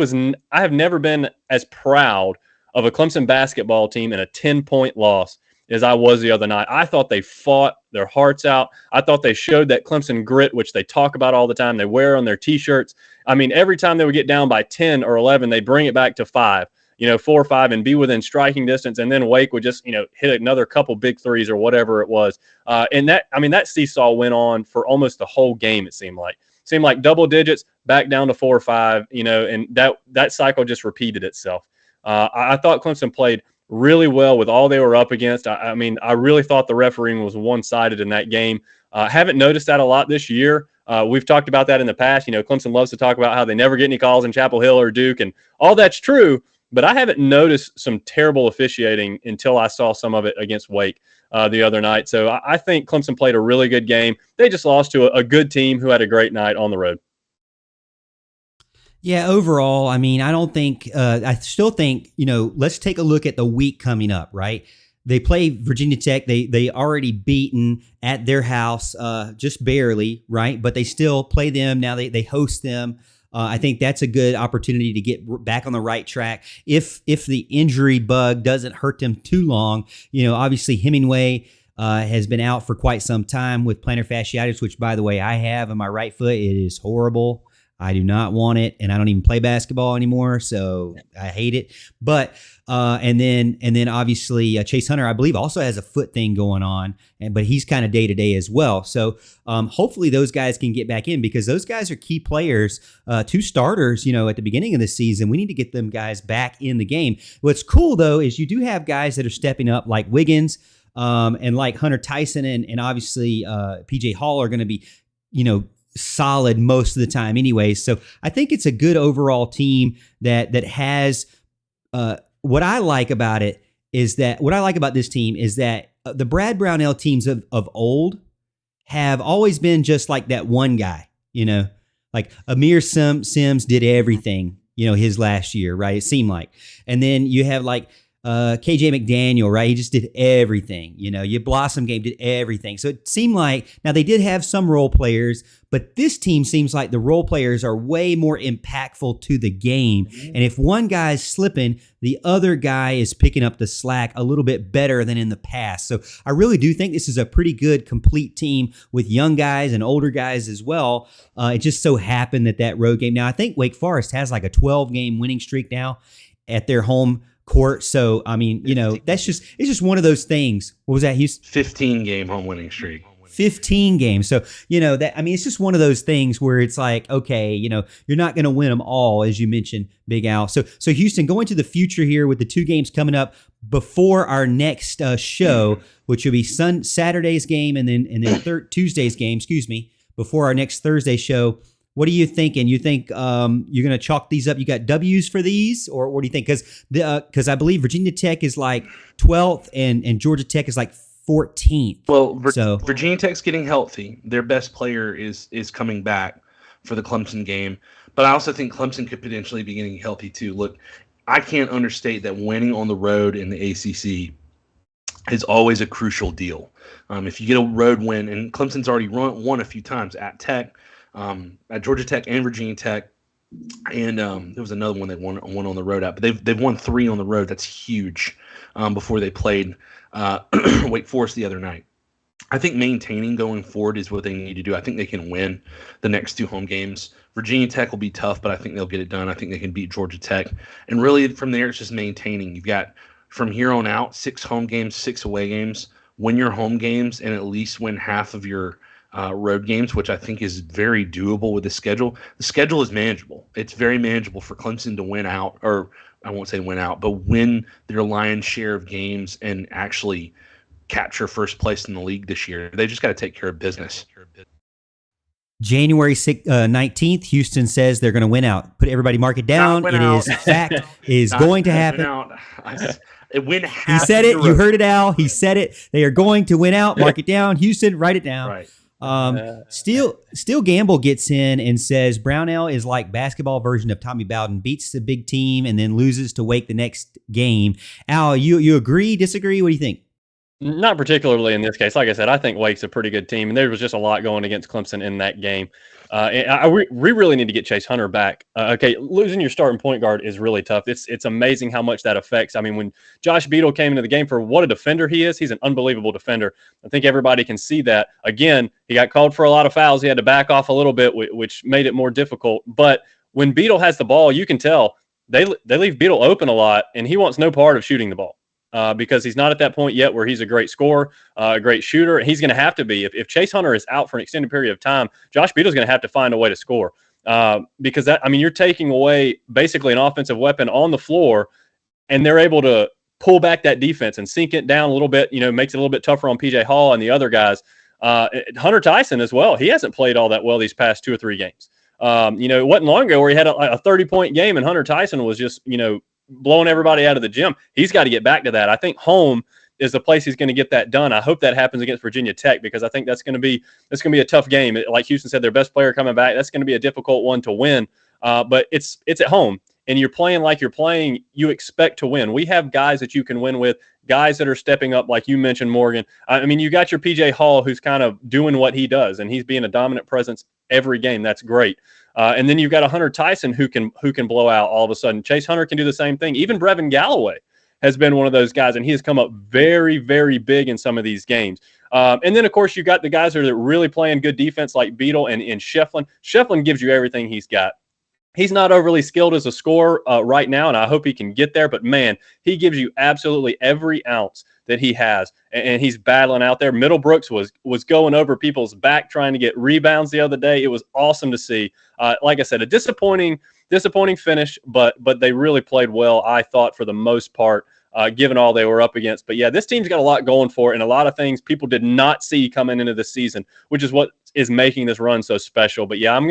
have never been as proud of a Clemson basketball team in a 10-point loss as I was the other night. I thought they fought their hearts out. I thought they showed that Clemson grit, which they talk about all the time. They wear on their T-shirts. I mean, every time they would get down by 10 or 11, they bring it back to 5, 4 or 5, and be within striking distance. And then Wake would just, hit another couple big threes or whatever it was. And that seesaw went on for almost the whole game, it seemed like. Seemed like double digits, back down to 4 or 5, and that cycle just repeated itself. I thought Clemson played really well with all they were up against. I really thought the refereeing was one-sided in that game. Haven't noticed that a lot this year. We've talked about that in the past. Clemson loves to talk about how they never get any calls in Chapel Hill or Duke, and all that's true, but I haven't noticed some terrible officiating until I saw some of it against Wake the other night. So I think Clemson played a really good game. They just lost to a good team who had a great night on the road. Yeah, overall, I don't think, I still think, let's take a look at the week coming up, right? They play Virginia Tech. They already beaten at their house, just barely, right? But they still play them. Now they host them. I think that's a good opportunity to get back on the right track. If the injury bug doesn't hurt them too long, obviously Hemingway has been out for quite some time with plantar fasciitis, which, by the way, I have on my right foot. It is horrible. I do not want it, and I don't even play basketball anymore, so I hate it. But and then obviously Chase Hunter, I believe, also has a foot thing going on, but he's kind of day to day as well. So hopefully those guys can get back in, because those guys are key players, 2 starters. At the beginning of the season, we need to get them guys back in the game. What's cool though is you do have guys that are stepping up, like Wiggins, and like Hunter Tyson, and obviously PJ Hall are going to be, solid most of the time anyway. So I think it's a good overall team that has what I like about this team is that the Brad Brownell teams of old have always been just like that one guy, like Amir Sims did everything, his last year, right? It seemed like. And then you have like KJ McDaniel, right? He just did everything. Your Blossom game did everything. So it seemed like, now they did have some role players, but this team seems like the role players are way more impactful to the game. And if one guy's slipping, the other guy is picking up the slack a little bit better than in the past. So I really do think this is a pretty good, complete team with young guys and older guys as well. It just so happened that road game. Now, I think Wake Forest has like a 12-game winning streak now at their home court. So, I mean, it's just one of those things. What was that, Houston? 15-game home winning streak. 15 games. So, it's just one of those things where it's like, okay, you're not going to win them all, as you mentioned, Big Al. So Houston, going to the future here with the 2 games coming up before our next show, which will be Saturday's game and then Tuesday's game, before our next Thursday show. What are you thinking? You think you're going to chalk these up? You got W's for these, or what do you think? Because I believe Virginia Tech is like 12th and Georgia Tech is like 14th. Well, Virginia Tech's getting healthy. Their best player is coming back for the Clemson game. But I also think Clemson could potentially be getting healthy too. Look, I can't understate that winning on the road in the ACC is always a crucial deal. If you get a road win, and Clemson's already won a few times at Tech, at Georgia Tech and Virginia Tech, and there was another one they won on the road at, but they've won 3 on the road. That's huge. Before they played Wake Forest the other night. I think maintaining going forward is what they need to do. I think they can win the next 2 home games. Virginia Tech will be tough, but I think they'll get it done. I think they can beat Georgia Tech. And really from there, it's just maintaining. You've got, from here on out, 6 home games, 6 away games. Win your home games and at least win half of your road games, which I think is very doable with the schedule. The schedule is manageable. It's very manageable for Clemson to win out, or I won't say win out, but win their lion's share of games and actually capture first place in the league this year. They just got to take care of business. January 19th, Houston says they're going to win out. Mark it down. It is fact. Is going to happen. He said it. You heard it, Al. He said it. They are going to win out. Mark it down. Houston, write it down. Right. Still Gamble gets in and says Brownell is like basketball version of Tommy Bowden, beats the big team and then loses to Wake the next game. Al, you agree, disagree? What do you think? Not particularly in this case. Like I said, I think Wake's a pretty good team, and there was just a lot going against Clemson in that game. We really need to get Chase Hunter back. Okay, losing your starting point guard is really tough. It's amazing how much that affects. I mean, when Josh Beadle came into the game, for what a defender he is, he's an unbelievable defender. I think everybody can see that. Again, he got called for a lot of fouls. He had to back off a little bit, which made it more difficult. But when Beadle has the ball, you can tell they leave Beadle open a lot, and he wants no part of shooting the ball. Because he's not at that point yet where he's a great scorer, a great shooter. He's going to have to be. If Chase Hunter is out for an extended period of time, Josh Beadle's going to have to find a way to score. Because you're taking away basically an offensive weapon on the floor, and they're able to pull back that defense and sink it down a little bit. Makes it a little bit tougher on PJ Hall and the other guys. Hunter Tyson as well. He hasn't played all that well these past 2 or 3 games. It wasn't long ago where he had a 30-point game, and Hunter Tyson was just blowing everybody out of the gym. He's got to get back to that. I think home is the place he's going to get that done. I hope that happens against Virginia Tech, because I think that's going to be a tough game. Like Houston said, their best player coming back. That's going to be a difficult one to win. But it's at home, and you're playing like you're playing. You expect to win. We have guys that you can win with. guys that are stepping up, like you mentioned, Morgan. I mean, you got your PJ Hall, who's kind of doing what he does, and he's being a dominant presence every game. That's great. And then you've got a Hunter Tyson who can blow out all of a sudden. Chase Hunter can do the same thing. Even Brevin Galloway has been one of those guys, and he has come up very, very big in some of these games. And then, of course, you got the guys that are really playing good defense like Beadle and Shefflin. Shefflin gives you everything he's got. He's not overly skilled as a scorer right now, and I hope he can get there. But, man, he gives you absolutely every ounce that he has, and he's battling out there. Middlebrooks was going over people's back trying to get rebounds the other day. It was awesome to see. Like I said, a disappointing finish, but they really played well, I thought, for the most part, given all they were up against. But, yeah, this team's got a lot going for it, and a lot of things people did not see coming into the season, which is what is making this run so special. But, yeah, I'm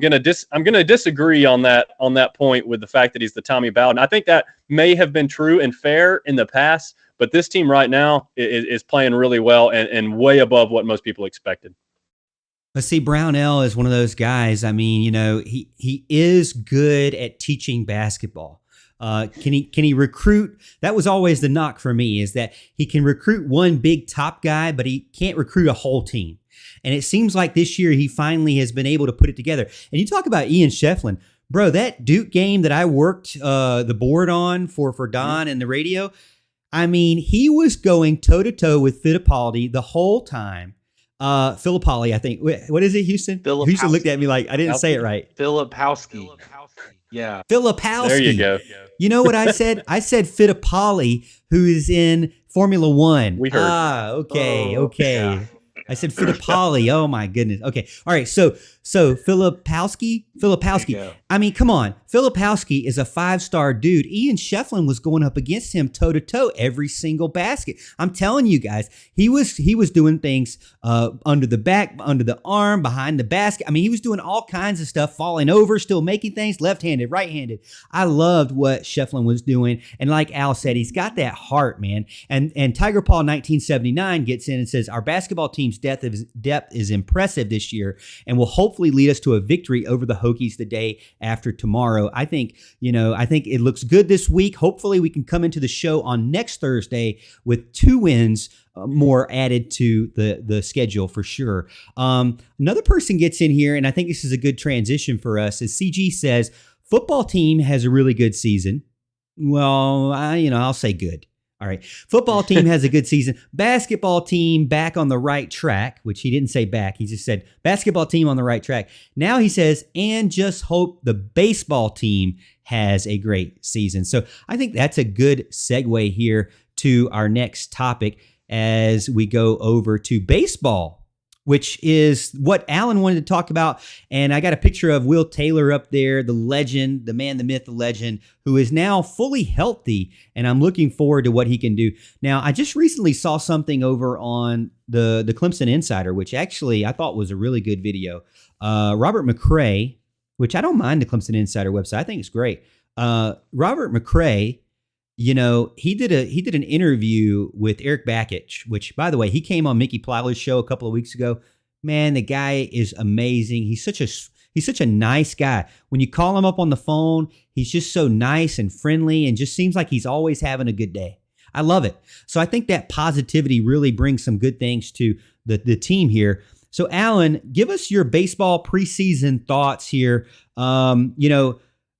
gonna disagree on that point with the fact that he's the Tommy Bowden. I think that may have been true and fair in the past, but this team right now is playing really well and way above what most people expected. But see, Brownell is one of those guys. I mean, he is good at teaching basketball. Can he recruit? That was always the knock for me, is that he can recruit one big top guy, but he can't recruit a whole team. And it seems like this year he finally has been able to put it together. And you talk about Ian Shefflin, bro, that Duke game that I worked the board on for Don and the radio. I mean, he was going toe-to-toe with Fittipaldi the whole time. Filippelli, I think. What is it, Houston? Houston looked at me like I didn't say it right. Filipowski. Yeah. Filipowski. There you go. You know what I said? I said Fittipaldi, who is in Formula One. We heard. Okay. Yeah. I said Fittipaldi. Oh my goodness. Okay. All right. So Filipowski. I mean, come on. Filipowski is a 5-star dude. Ian Shefflin was going up against him toe to toe every single basket. I'm telling you guys, he was doing things under the back, under the arm, behind the basket. I mean, he was doing all kinds of stuff, falling over, still making things, left-handed, right-handed. I loved what Shefflin was doing. And like Al said, he's got that heart, man. And Tiger Paw 1979 gets in and says, our basketball team's depth is impressive this year and will hopefully lead us to a victory over the Hokies the day after tomorrow. I think it looks good this week. Hopefully we can come into the show on next Thursday with 2 wins more added to the schedule for sure. Another person gets in here, and I think this is a good transition for us, as CG says, football team has a really good season. Well, I'll say good. All right. Football team has a good season. Basketball team back on the right track, which he didn't say back. He just said basketball team on the right track. Now he says, and just hope the baseball team has a great season. So I think that's a good segue here to our next topic as we go over to baseball, which is what Alan wanted to talk about. And I got a picture of Will Taylor up there, the legend, the man, the myth, the legend, who is now fully healthy. And I'm looking forward to what he can do. Now, I just recently saw something over on the Clemson Insider, which actually I thought was a really good video. Robert McCray, which I don't mind the Clemson Insider website. I think it's great. Robert McCray, he did an interview with Eric Bakich, which, by the way, he came on Mickey Plyler's show a couple of weeks ago. Man, the guy is amazing. He's such a nice guy. When you call him up on the phone, he's just so nice and friendly and just seems like he's always having a good day. I love it. So I think that positivity really brings some good things to the team here. So Alan, give us your baseball preseason thoughts here.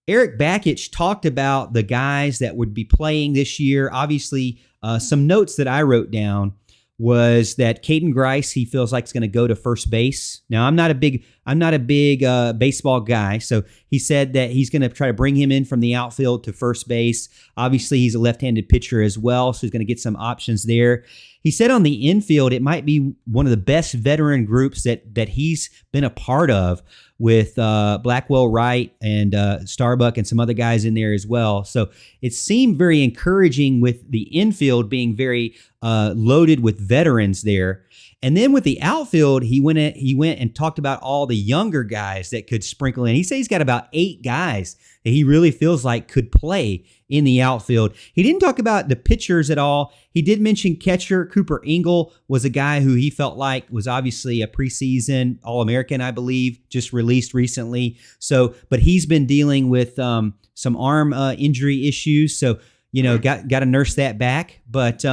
Eric Bakich talked about the guys that would be playing this year. Obviously, some notes that I wrote down was that Caden Grice, he feels like is going to go to first base. Now, I'm not a big baseball guy, so he said that he's going to try to bring him in from the outfield to first base. Obviously, he's a left-handed pitcher as well, so he's going to get some options there. He said on the infield, it might be one of the best veteran groups that he's been a part of, with Blackwell Wright and Starbuck and some other guys in there as well. So it seemed very encouraging with the infield being very loaded with veterans there. And then with the outfield, he went and talked about all the younger guys that could sprinkle in. He said he's got about 8 guys that he really feels like could play in the outfield. He didn't talk about the pitchers at all. He did mention catcher Cooper Engel was a guy who he felt like was obviously a preseason All-American, I believe, just released recently. So, but he's been dealing with some arm injury issues. So, got to nurse that back. But,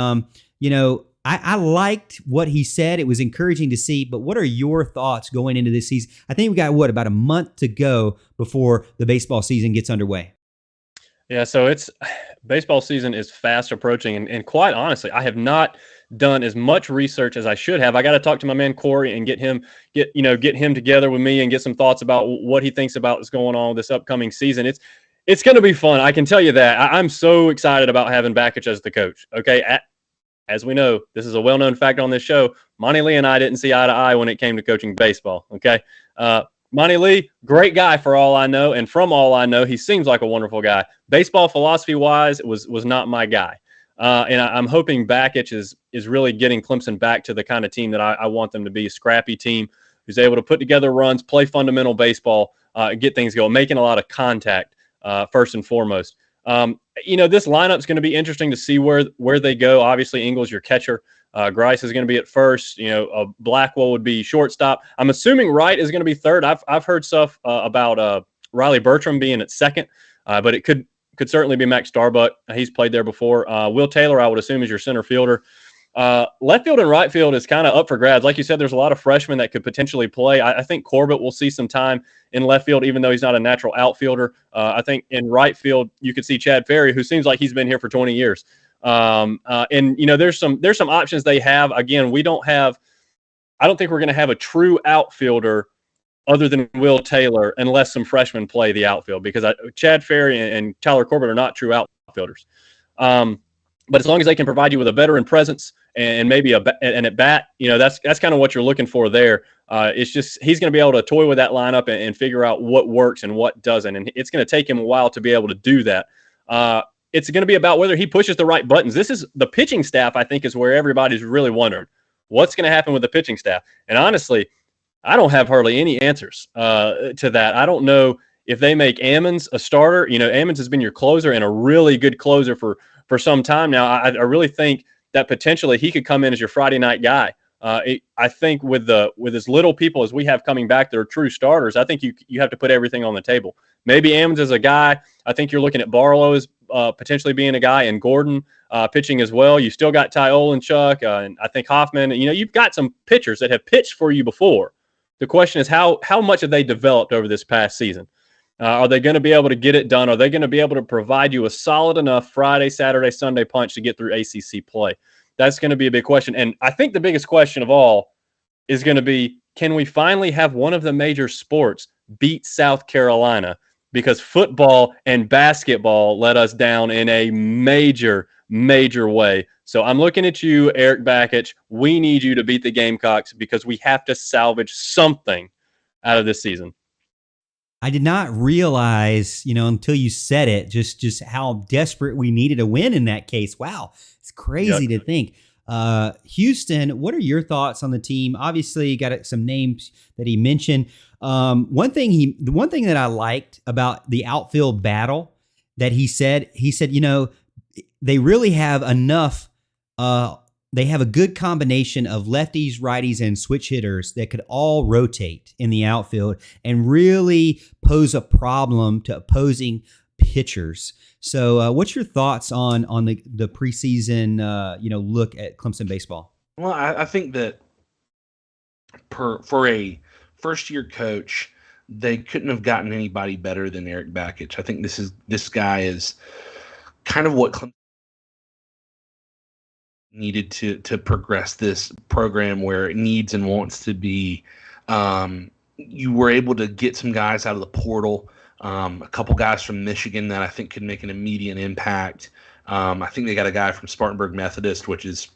I liked what he said. It was encouraging to see. But what are your thoughts going into this season? I think we got, about a month to go before the baseball season gets underway. Yeah, so baseball season is fast approaching, and quite honestly, I have not done as much research as I should have. I got to talk to my man Corey and get him together with me and get some thoughts about what he thinks about what's going on this upcoming season. It's going to be fun. I can tell you that. I'm so excited about having Bakich as the coach. Okay, as we know, this is a well-known fact on this show. Monty Lee and I didn't see eye to eye when it came to coaching baseball. Okay. Monty Lee, great guy for all I know, and from all I know, he seems like a wonderful guy. Baseball philosophy-wise, was not my guy, and I'm hoping Bakich is really getting Clemson back to the kind of team that I want them to be, a scrappy team who's able to put together runs, play fundamental baseball, get things going, making a lot of contact first and foremost. This lineup's going to be interesting to see where they go. Obviously, Ingles, your catcher. Grice is going to be at first. Blackwell would be shortstop. I'm assuming Wright is going to be third. I've heard stuff about Riley Bertram being at second, but it could certainly be Max Starbuck. He's played there before. Will Taylor, I would assume, is your center fielder. Left field and right field is kind of up for grabs. Like you said, there's a lot of freshmen that could potentially play. I think Corbett will see some time in left field, even though he's not a natural outfielder. I think in right field, you could see Chad Ferry, who seems like he's been here for 20 years. There's some options they have. Again, I don't think we're going to have a true outfielder other than Will Taylor unless some freshmen play the outfield, because Chad Ferry and Tyler Corbett are not true outfielders. But as long as they can provide you with a veteran presence and maybe an at bat, that's kind of what you're looking for there. It's just he's going to be able to toy with that lineup and figure out what works and what doesn't, and it's going to take him a while to be able to do that. It's going to be about whether he pushes the right buttons. This is the pitching staff, I think, is where everybody's really wondering what's going to happen with the pitching staff. And honestly, I don't have hardly any answers to that. I don't know if they make Ammons a starter. Ammons has been your closer and a really good closer for some time now. I really think that potentially he could come in as your Friday night guy. I think with as little people as we have coming back that are true starters, I think you have to put everything on the table. Maybe Ammons is a guy. I think you're looking at Barlow as potentially being a guy, and Gordon pitching as well. You still got Ty Olenchuk, and I think Hoffman. You've got some pitchers that have pitched for you before. The question is how much have they developed over this past season? Are they going to be able to get it done? Are they going to be able to provide you a solid enough Friday, Saturday, Sunday punch to get through ACC play? That's going to be a big question. And I think the biggest question of all is going to be, can we finally have one of the major sports beat South Carolina? Because football and basketball let us down in a major, major way. So I'm looking at you, Eric Bakich. We need you to beat the Gamecocks because we have to salvage something out of this season. I did not realize, until you said it, just how desperate we needed a win in that case. Wow, it's crazy to think. Houston, what are your thoughts on the team? Obviously, you got some names that he mentioned. The one thing that I liked about the outfield battle that he said, they really have enough. They have a good combination of lefties, righties, and switch hitters that could all rotate in the outfield and really pose a problem to opposing pitchers. So what's your thoughts on the preseason, look at Clemson baseball? Well, I think that for a first-year coach, they couldn't have gotten anybody better than Eric Bakich. I think this guy is kind of what Clemson needed to progress this program where it needs and wants to be. You were able to get some guys out of the portal, a couple guys from Michigan that I think could make an immediate impact. I think they got a guy from Spartanburg Methodist, which is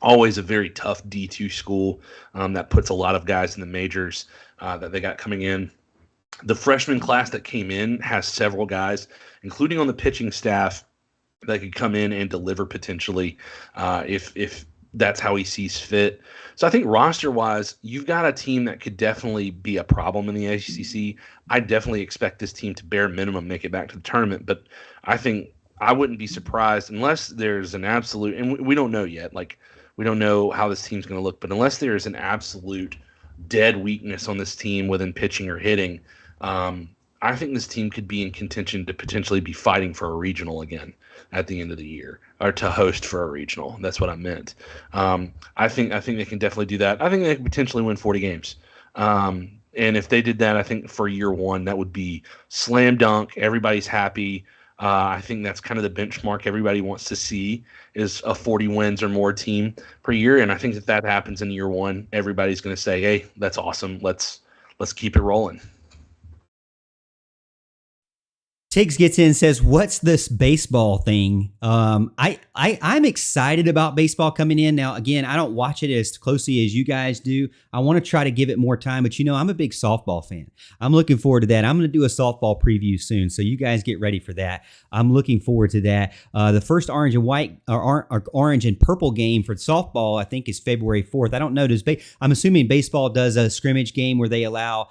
always a very tough D2 school that puts a lot of guys in the majors that they got coming in. The freshman class that came in has several guys, including on the pitching staff, that could come in and deliver potentially if that's how he sees fit. So I think roster-wise, you've got a team that could definitely be a problem in the ACC. I definitely expect this team to bare minimum make it back to the tournament, but I think I wouldn't be surprised unless there's an absolute – and we don't know yet. Like, we don't know how this team's going to look, but unless there's an absolute dead weakness on this team within pitching or hitting, I think this team could be in contention to potentially be fighting for a regional again at the end of the year, or to host for a regional. That's what I meant. I think they can definitely do that. I think they could potentially win 40 games. And if they did that, I think for year one, that would be slam dunk. Everybody's happy. I think that's kind of the benchmark everybody wants to see, is a 40 wins or more team per year. And I think if that happens in year one, everybody's going to say, hey, that's awesome. Let's keep it rolling. Tiggs gets in and says, what's this baseball thing? I'm excited about baseball coming in. Now, again, I don't watch it as closely as you guys do. I want to try to give it more time, but I'm a big softball fan. I'm looking forward to that. I'm going to do a softball preview soon, so you guys get ready for that. I'm looking forward to that. The first orange and white or orange and purple game for softball, I think, is February 4th. I don't know. I'm assuming baseball does a scrimmage game where they allow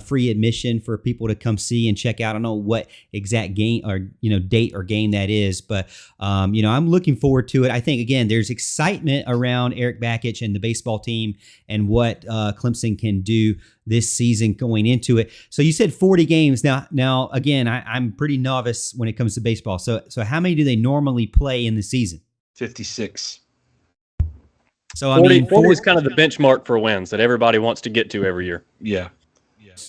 free admission for people to come see and check out. I don't know what exact game or date or game that is, but I'm looking forward to it. I think, again, there's excitement around Eric Bakich and the baseball team and what Clemson can do this season going into it. So you said 40 games. Now again, I'm pretty novice when it comes to baseball. So how many do they normally play in the season? 56. So 40 is kind of the benchmark for wins that everybody wants to get to every year. Yeah.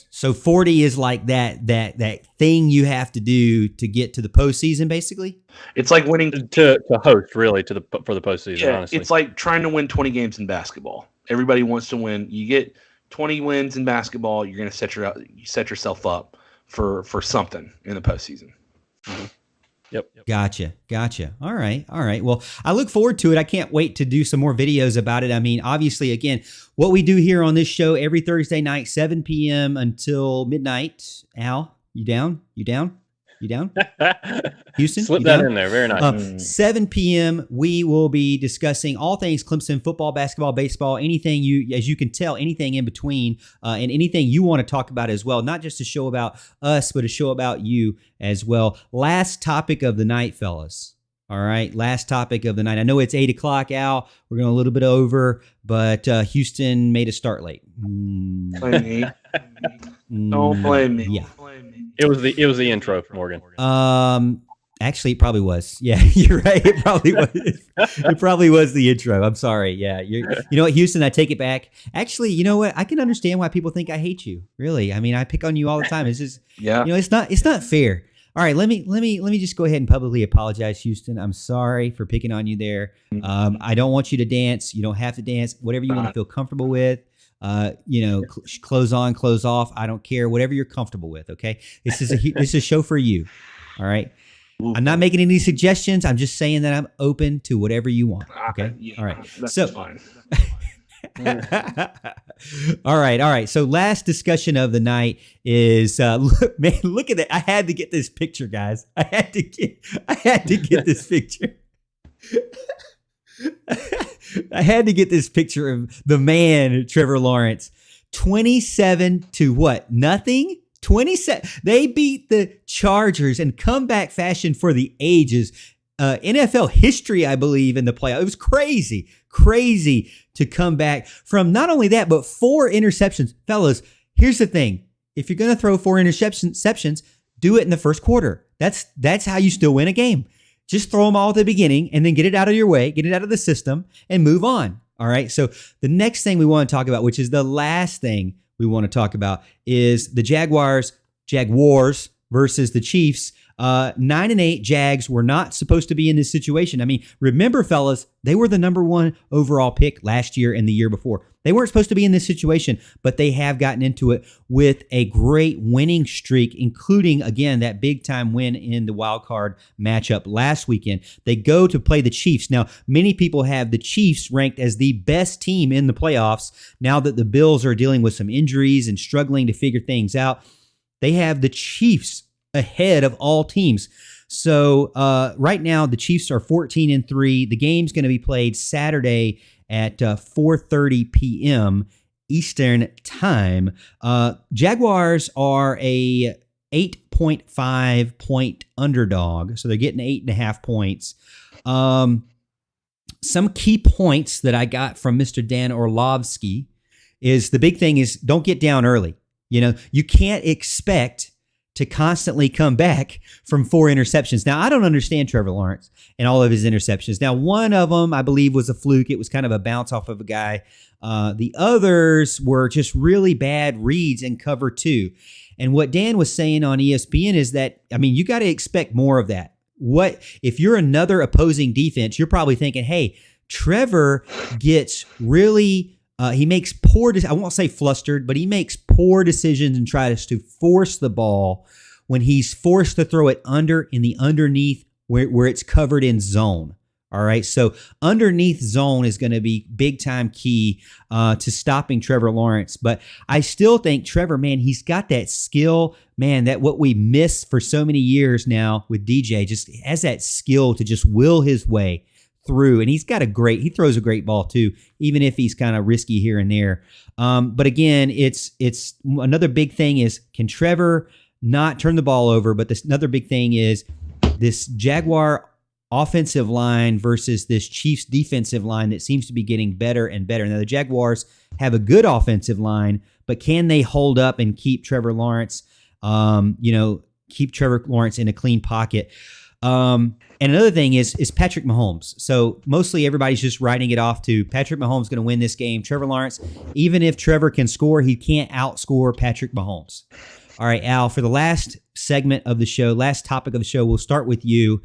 So 40 is like that thing you have to do to get to the postseason, basically. It's like winning to host, really, for the postseason. Yeah, honestly, it's like trying to win 20 games in basketball. Everybody wants to win. You get 20 wins in basketball, you're going to set yourself up for something in the postseason. Mm-hmm. Yep. Gotcha. All right. Well, I look forward to it. I can't wait to do some more videos about it. I mean, obviously, again, what we do here on this show every Thursday night, 7 p.m. until midnight. Al, you down? Houston? Slip that in there. Very nice. 7 p.m. we will be discussing all things Clemson football, basketball, baseball, anything as you can tell, anything in between, and anything you want to talk about as well. Not just a show about us, but a show about you as well. Last topic of the night, fellas. All right. Last topic of the night. I know it's 8 o'clock, Al. We're going a little bit over, but Houston made us start late. Blame me. Don't blame me. Yeah. It was the intro, Morgan. Actually, it probably was. Yeah, you're right. It probably was. It probably was the intro. I'm sorry. Yeah, you know what, Houston? I take it back. Actually, you know what? I can understand why people think I hate you. Really, I mean, I pick on you all the time. It's just, it's not fair. All right, let me just go ahead and publicly apologize, Houston. I'm sorry for picking on you there. I don't want you to dance. You don't have to dance. Whatever you want to feel comfortable with. Clothes on, clothes off. I don't care. Whatever you're comfortable with. Okay. This is a show for you. All right. I'm not making any suggestions. I'm just saying that I'm open to whatever you want. Okay. Yeah, all right. That's so fine. All right. So last discussion of the night is look at that. I had to get this picture, guys. I had to get this picture. I had to get this picture of the man, Trevor Lawrence. 27 to what? Nothing? 27. They beat the Chargers in comeback fashion for the ages. NFL history, I believe, in the playoff. It was crazy to come back from not only that, but 4 interceptions. Fellas, here's the thing. If you're going to throw 4 interceptions, do it in the first quarter. That's how you still win a game. Just throw them all at the beginning and then get it out of your way, get it out of the system, and move on. All right. So the next thing we want to talk about, which is the last thing we want to talk about, is the Jaguars versus the Chiefs. 9-8 Jags were not supposed to be in this situation. I mean, remember, fellas, they were the number 1 overall pick last year and the year before. They weren't supposed to be in this situation, but they have gotten into it with a great winning streak, including, again, that big-time win in the wild card matchup last weekend. They go to play the Chiefs. Now, many people have the Chiefs ranked as the best team in the playoffs now that the Bills are dealing with some injuries and struggling to figure things out. They have the Chiefs ahead of all teams. So right now, the Chiefs are 14-3. The game's going to be played Saturday at 4:30 p.m. Eastern time. Jaguars are a 8.5 point underdog, so they're getting 8.5 points. Some key points that I got from Mr. Dan Orlovsky is the big thing is don't get down early. You can't expect to constantly come back from 4 interceptions. Now, I don't understand Trevor Lawrence and all of his interceptions. Now, one of them, I believe, was a fluke. It was kind of a bounce off of a guy. The others were just really bad reads in cover 2. And what Dan was saying on ESPN is that, I mean, you got to expect more of that. What if you're another opposing defense, you're probably thinking, hey, Trevor gets really he makes I won't say flustered, but he makes poor decisions and tries to force the ball when he's forced to throw it in the underneath where it's covered in zone. All right. So underneath zone is going to be big time key to stopping Trevor Lawrence. But I still think Trevor, man, he's got that skill, man, that what we miss for so many years now with DJ, just has that skill to just will his way through. And he throws a great ball too, even if he's kind of risky here and there. But again, it's another big thing is, can Trevor not turn the ball over? But another big thing is this Jaguar offensive line versus this Chiefs defensive line that seems to be getting better and better. Now the Jaguars have a good offensive line, but can they hold up and keep Trevor Lawrence, keep Trevor Lawrence in a clean pocket? And another thing is Patrick Mahomes. So mostly everybody's just writing it off to Patrick Mahomes going to win this game. Trevor Lawrence, even if Trevor can score, he can't outscore Patrick Mahomes. All right, Al, for the last segment of the show, last topic of the show, we'll start with you.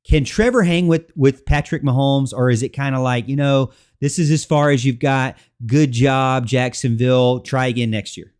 Can Trevor hang with Patrick Mahomes, or is it kind of like, this is as far as you've got? Good job, Jacksonville. Try again next year.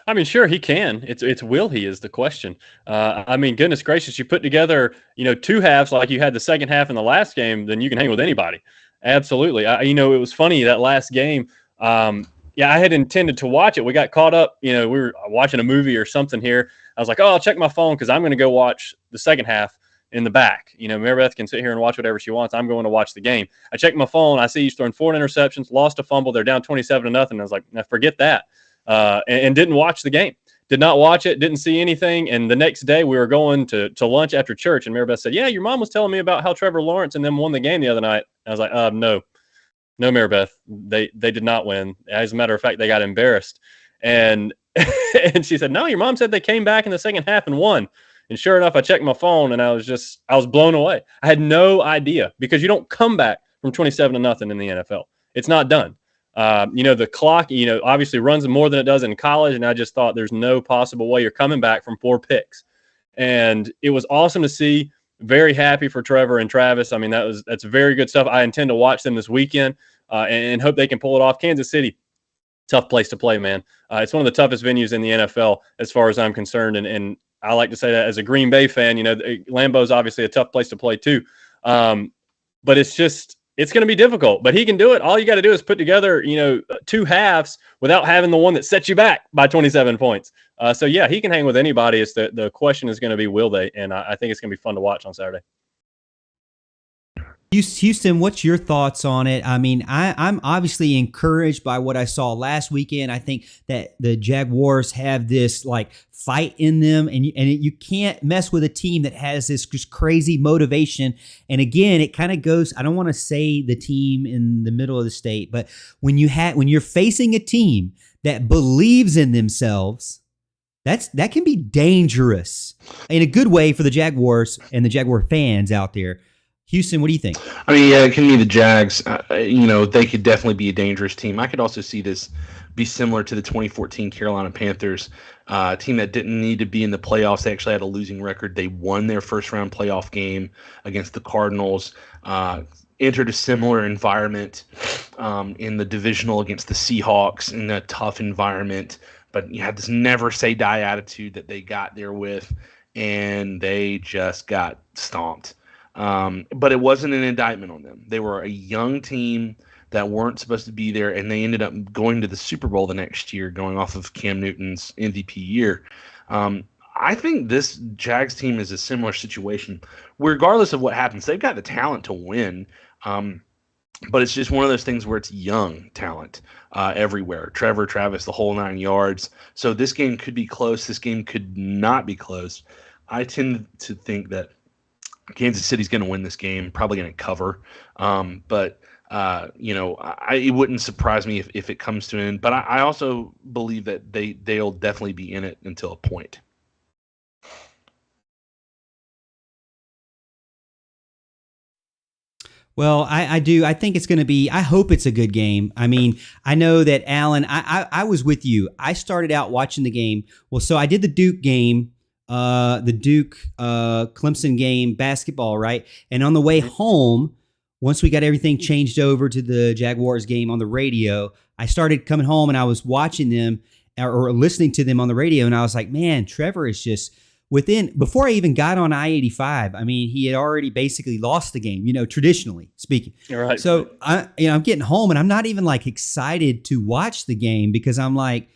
I mean, sure, he can. It's will he is the question. I mean, goodness gracious, you put together, 2 halves like you had the second half in the last game, then you can hang with anybody. Absolutely. It was funny that last game. I had intended to watch it. We got caught up. We were watching a movie or something here. I was like, I'll check my phone because I'm going to go watch the second half in the back. Mary Beth can sit here and watch whatever she wants. I'm going to watch the game. I check my phone. I see he's thrown 4 interceptions, lost a fumble. They're down 27-0. I was like, nah, forget that. And didn't watch the game. Did not watch it. Didn't see anything. And the next day we were going to lunch after church, and Mary Beth said, "Yeah, your mom was telling me about how Trevor Lawrence and them won the game the other night." I was like, no, Mary Beth, they did not win. As a matter of fact, they got embarrassed. And and she said, "No, your mom said they came back in the second half and won." And sure enough, I checked my phone and I was blown away. I had no idea, because you don't come back from 27-0 in the NFL. It's not done. The clock, obviously runs more than it does in college. And I just thought there's no possible way you're coming back from 4 picks. And it was awesome to see. Very happy for Trevor and Travis. I mean, that's very good stuff. I intend to watch them this weekend and hope they can pull it off. Kansas City, tough place to play, man. It's one of the toughest venues in the NFL as far as I'm concerned. And I like to say that as a Green Bay fan, Lambeau's obviously a tough place to play too. But it's going to be difficult, but he can do it. All you got to do is put together, 2 halves without having the one that sets you back by 27 points. So yeah, he can hang with anybody. It's the question is going to be, will they? And I think it's going to be fun to watch on Saturday. Houston, what's your thoughts on it? I mean, I'm obviously encouraged by what I saw last weekend. I think that the Jaguars have this fight in them, and you can't mess with a team that has this just crazy motivation. And again, it kind of goes, I don't want to say the team in the middle of the state, but when you're facing a team that believes in themselves, that can be dangerous in a good way for the Jaguars and the Jaguar fans out there. Houston, what do you think? I mean, yeah, it can be the Jags. They could definitely be a dangerous team. I could also see this be similar to the 2014 Carolina Panthers, a team that didn't need to be in the playoffs. They actually had a losing record. They won their first-round playoff game against the Cardinals, entered a similar environment in the divisional against the Seahawks in a tough environment, but you had this never-say-die attitude that they got there with, and they just got stomped. But it wasn't an indictment on them. They were a young team that weren't supposed to be there, and they ended up going to the Super Bowl the next year, going off of Cam Newton's MVP year. I think this Jags team is a similar situation. Regardless of what happens, they've got the talent to win, but it's just one of those things where it's young talent everywhere. Trevor, Travis, the whole 9 yards. So this game could be close. This game could not be close. I tend to think that Kansas City's going to win this game, probably going to cover. But it wouldn't surprise me if it comes to an end. But I also believe that they'll definitely be in it until a point. Well, I do. I think it's going to be. I hope it's a good game. I mean, I know that Alan. I was with you. I started out watching the game. Well, so I did the Duke game, the Duke Clemson game, basketball, right? And on the way home, once we got everything changed over to the Jaguars game on the radio, I started coming home and I was watching them or listening to them on the radio, and I was like, man, Trevor is just before I even got on I-85, I mean, he had already basically lost the game, traditionally speaking. Right. So I'm getting home and I'm not even like excited to watch the game because I'm like,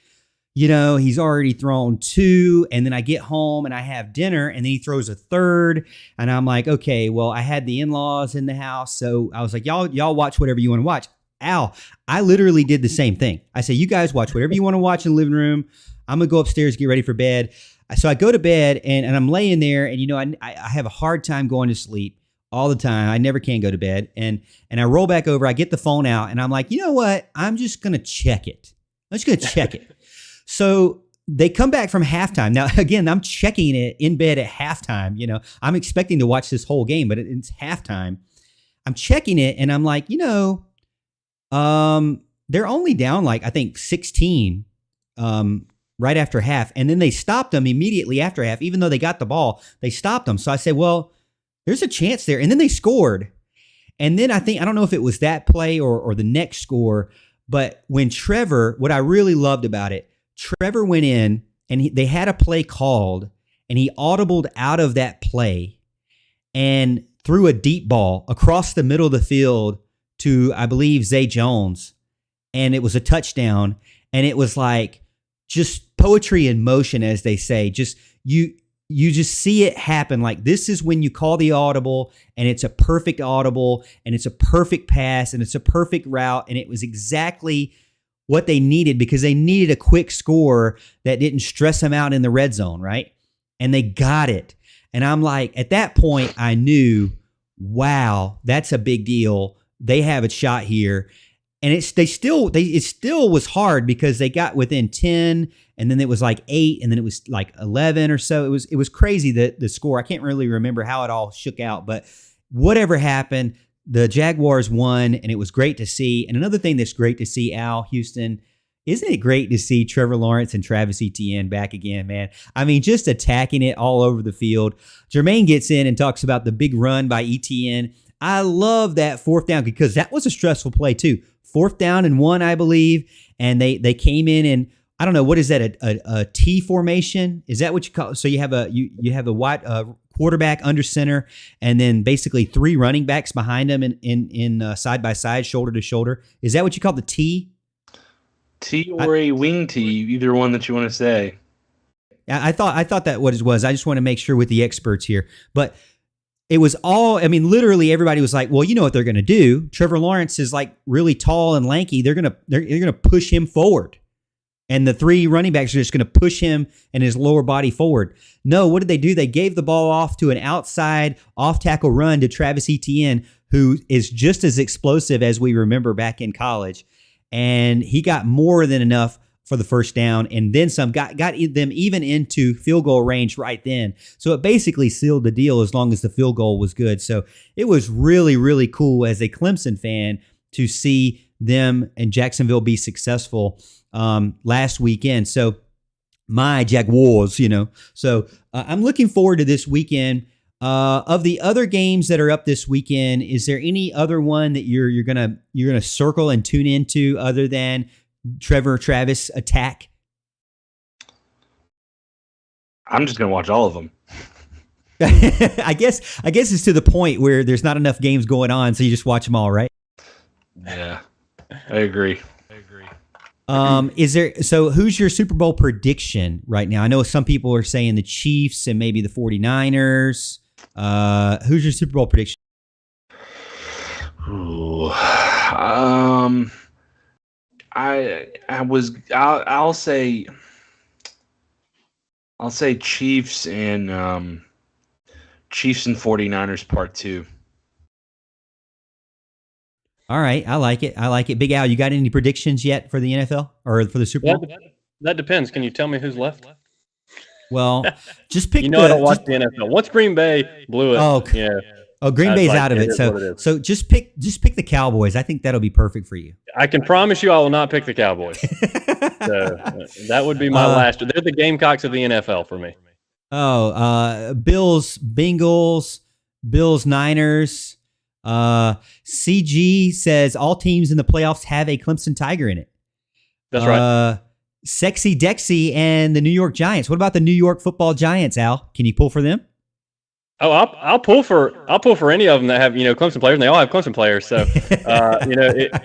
he's already thrown two, and then I get home and I have dinner and then he throws a third. And I'm like, okay, well, I had the in-laws in the house. So I was like, y'all watch whatever you want to watch. Al, I literally did the same thing. I say, you guys watch whatever you want to watch in the living room. I'm going to go upstairs, get ready for bed. So I go to bed and I'm laying there and, I have a hard time going to sleep all the time. I never can go to bed. And I roll back over, I get the phone out and I'm like, you know what? I'm just going to check it. I'm just going to check it. So they come back from halftime. Now, again, I'm checking it in bed at halftime. I'm expecting to watch this whole game, but it's halftime. I'm checking it and I'm like, they're only down like, I think 16, right after half. And then they stopped them immediately after half. Even though they got the ball, they stopped them. So I said, well, there's a chance there. And then they scored. And then I don't know if it was that play or the next score, but when what I really loved about it, Trevor went in and they had a play called and he audibled out of that play and threw a deep ball across the middle of the field to, I believe, Zay Jones. And it was a touchdown. And it was like, just poetry in motion, as they say. Just you just see it happen. Like, this is when you call the audible and it's a perfect audible and it's a perfect pass and it's a perfect route. And it was exactly what they needed because they needed a quick score that didn't stress them out in the red zone, right? And they got it. And I'm like, at that point, I knew, wow, that's a big deal. They have a shot here. And it still was hard because they got within 10 and then it was like 8 and then it was like 11 or so. It was crazy, the score. I can't really remember how it all shook out, but whatever happened, the Jaguars won and it was great to see. And another thing that's great to see, Al, Houston, isn't it great to see Trevor Lawrence and Travis Etienne back again, man? I mean, just attacking it all over the field. Jermaine gets in and talks about the big run by Etienne. I love that fourth down because that was a stressful play too. 4th down and 1, I believe. And they came in and I don't know, what is that? A T formation? Is that what you call it? So you have a wide quarterback under center and then basically 3 running backs behind them in side by side, shoulder to shoulder. Is that what you call the T? T or a wing T, either one that you want to say. I thought that what it was. I just want to make sure with the experts here. But it was all, I mean, literally everybody was like, well, you know what they're going to do. Trevor Lawrence is like really tall and lanky. They're going to push him forward. And the 3 running backs are just going to push him and his lower body forward. No, what did they do? They gave the ball off to an outside off-tackle run to Travis Etienne, who is just as explosive as we remember back in college. And he got more than enough for the first down and then some, got them even into field goal range right then. So it basically sealed the deal as long as the field goal was good. So it was really, really cool as a Clemson fan to see them and Jacksonville be successful last weekend. So my Jaguars, So I'm looking forward to this weekend. Of the other games that are up this weekend, is there any other one that you're gonna circle and tune into other than Travis attack? I'm just gonna watch all of them. I guess it's to the point where there's not enough games going on, so you just watch them all, right? Yeah, I agree. So who's your Super Bowl prediction right now? I know some people are saying the Chiefs and maybe the 49ers. Who's your Super Bowl prediction? Ooh, I'll say Chiefs and 49ers part 2. All right, I like it. Big Al, you got any predictions yet for the NFL or for the Super Bowl? That depends. Can you tell me who's left? Well, just pick I don't watch the NFL. Once Green Bay blew it, Green Bay's out of it. It So just pick the Cowboys. I think that'll be perfect for you. I can promise you I will not pick the Cowboys. So that would be my last. They're the Gamecocks of the NFL for me. Bills, Bengals, Bills, Niners. CG says all teams in the playoffs have a Clemson Tiger in it. That's right. Sexy Dexy and the New York Giants. What about the New York Football Giants, Al? Can you pull for them? Oh, I'll pull for any of them that have Clemson players, and they all have Clemson players. So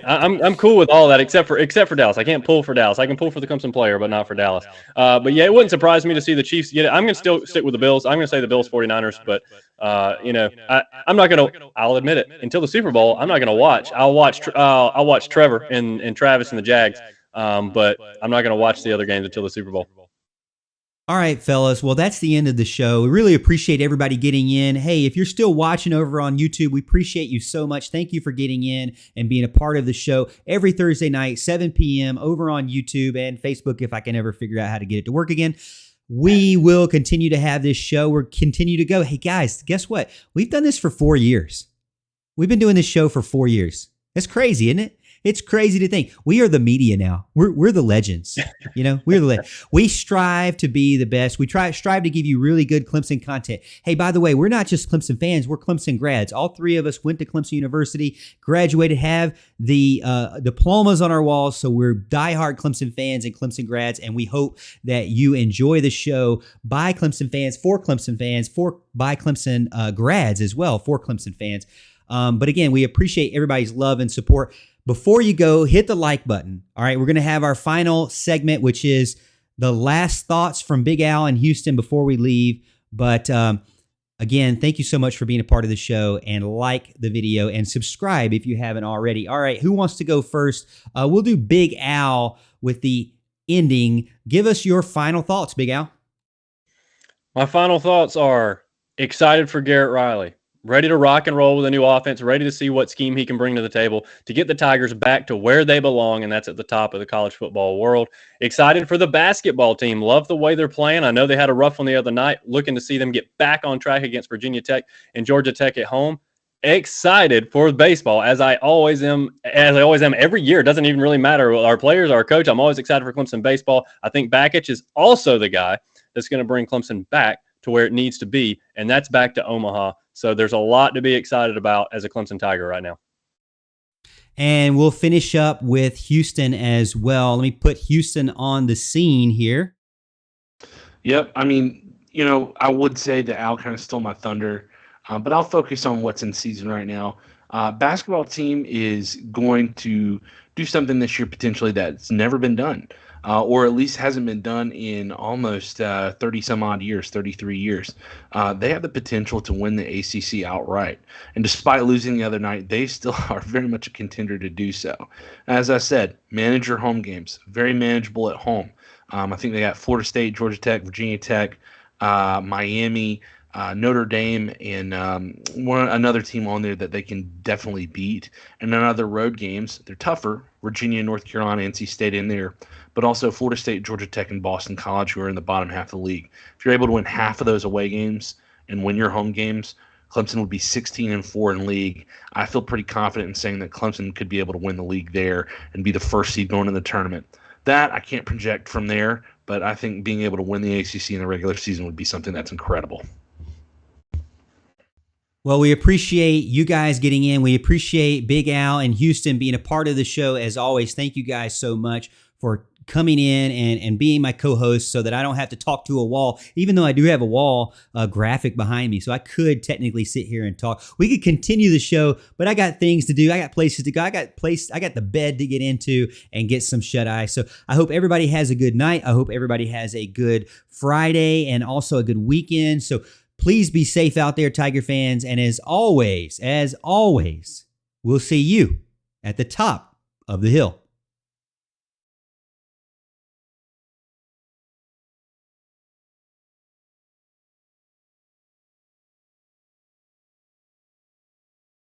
I'm cool with all that except for Dallas. I can't pull for Dallas. I can pull for the Clemson player, but not for Dallas. But yeah, it wouldn't surprise me to see the Chiefs get it. I'm going to still stick with the Bills. I'm going to say the Bills 49ers, but I'm not going to. I'll admit it. Until the Super Bowl, I'm not going to watch. I'll watch Trevor and Travis and the Jags, but I'm not going to watch the other games until the Super Bowl. All right, fellas. Well, that's the end of the show. We really appreciate everybody getting in. Hey, if you're still watching over on YouTube, we appreciate you so much. Thank you for getting in and being a part of the show every Thursday night, 7 p.m. over on YouTube and Facebook if I can ever figure out how to get it to work again. We will continue to have this show. We'll continue to go. Hey, guys, guess what? We've done this for 4 years. We've been doing this show for 4 years. That's crazy, isn't it? It's crazy to think we are the media now. We're the legends. We strive to be the best. We strive to give you really good Clemson content. Hey, by the way, we're not just Clemson fans. We're Clemson grads. All three of us went to Clemson University, graduated, have the diplomas on our walls. So we're diehard Clemson fans and Clemson grads. And we hope that you enjoy the show by Clemson fans, for Clemson fans, by Clemson grads as well, for Clemson fans. But again, we appreciate everybody's love and support. Before you go, hit the like button. All right, we're going to have our final segment, which is the last thoughts from Big Al in Houston before we leave. But again, thank you so much for being a part of the show, and like the video and subscribe if you haven't already. All right, who wants to go first? We'll do Big Al with the ending. Give us your final thoughts, Big Al. My final thoughts are excited for Garrett Riley. Ready to rock and roll with a new offense, ready to see what scheme he can bring to the table to get the Tigers back to where they belong, and that's at the top of the college football world. Excited for the basketball team. Love the way they're playing. I know they had a rough one the other night. Looking to see them get back on track against Virginia Tech and Georgia Tech at home. Excited for baseball, as I always am every year. It doesn't even really matter our players, our coach. I'm always excited for Clemson baseball. I think Bakich is also the guy that's going to bring Clemson back to where it needs to be, and that's back to Omaha. So there's a lot to be excited about as a Clemson Tiger right now. And we'll finish up with Houston as well. Let me put Houston on the scene here. Yep. I mean, I would say that Al kind of stole my thunder, but I'll focus on what's in season right now. Basketball team is going to do something this year potentially that's never been done. Or at least hasn't been done in almost 30 some odd years, 33 years. They have the potential to win the ACC outright. And despite losing the other night, they still are very much a contender to do so. As I said, manage your home games. Very manageable at home. I think they got Florida State, Georgia Tech, Virginia Tech, Miami, Notre Dame, and another team on there that they can definitely beat. And then other road games, they're tougher. Virginia, North Carolina, NC State in there. But also Florida State, Georgia Tech, and Boston College, who are in the bottom half of the league. If you're able to win half of those away games and win your home games, Clemson would be 16-4 in league. I feel pretty confident in saying that Clemson could be able to win the league there and be the first seed going in the tournament. That I can't project from there, but I think being able to win the ACC in the regular season would be something that's incredible. Well, we appreciate you guys getting in. We appreciate Big Al and Houston being a part of the show as always. Thank you guys so much for coming in and being my co-host so that I don't have to talk to a wall, even though I do have a wall graphic behind me. So I could technically sit here and talk. We could continue the show, but I got things to do. I got places to go. I got the bed to get into and get some shut eye. So I hope everybody has a good night. I hope everybody has a good Friday and also a good weekend. So please be safe out there, Tiger fans. And as always, we'll see you at the top of the hill.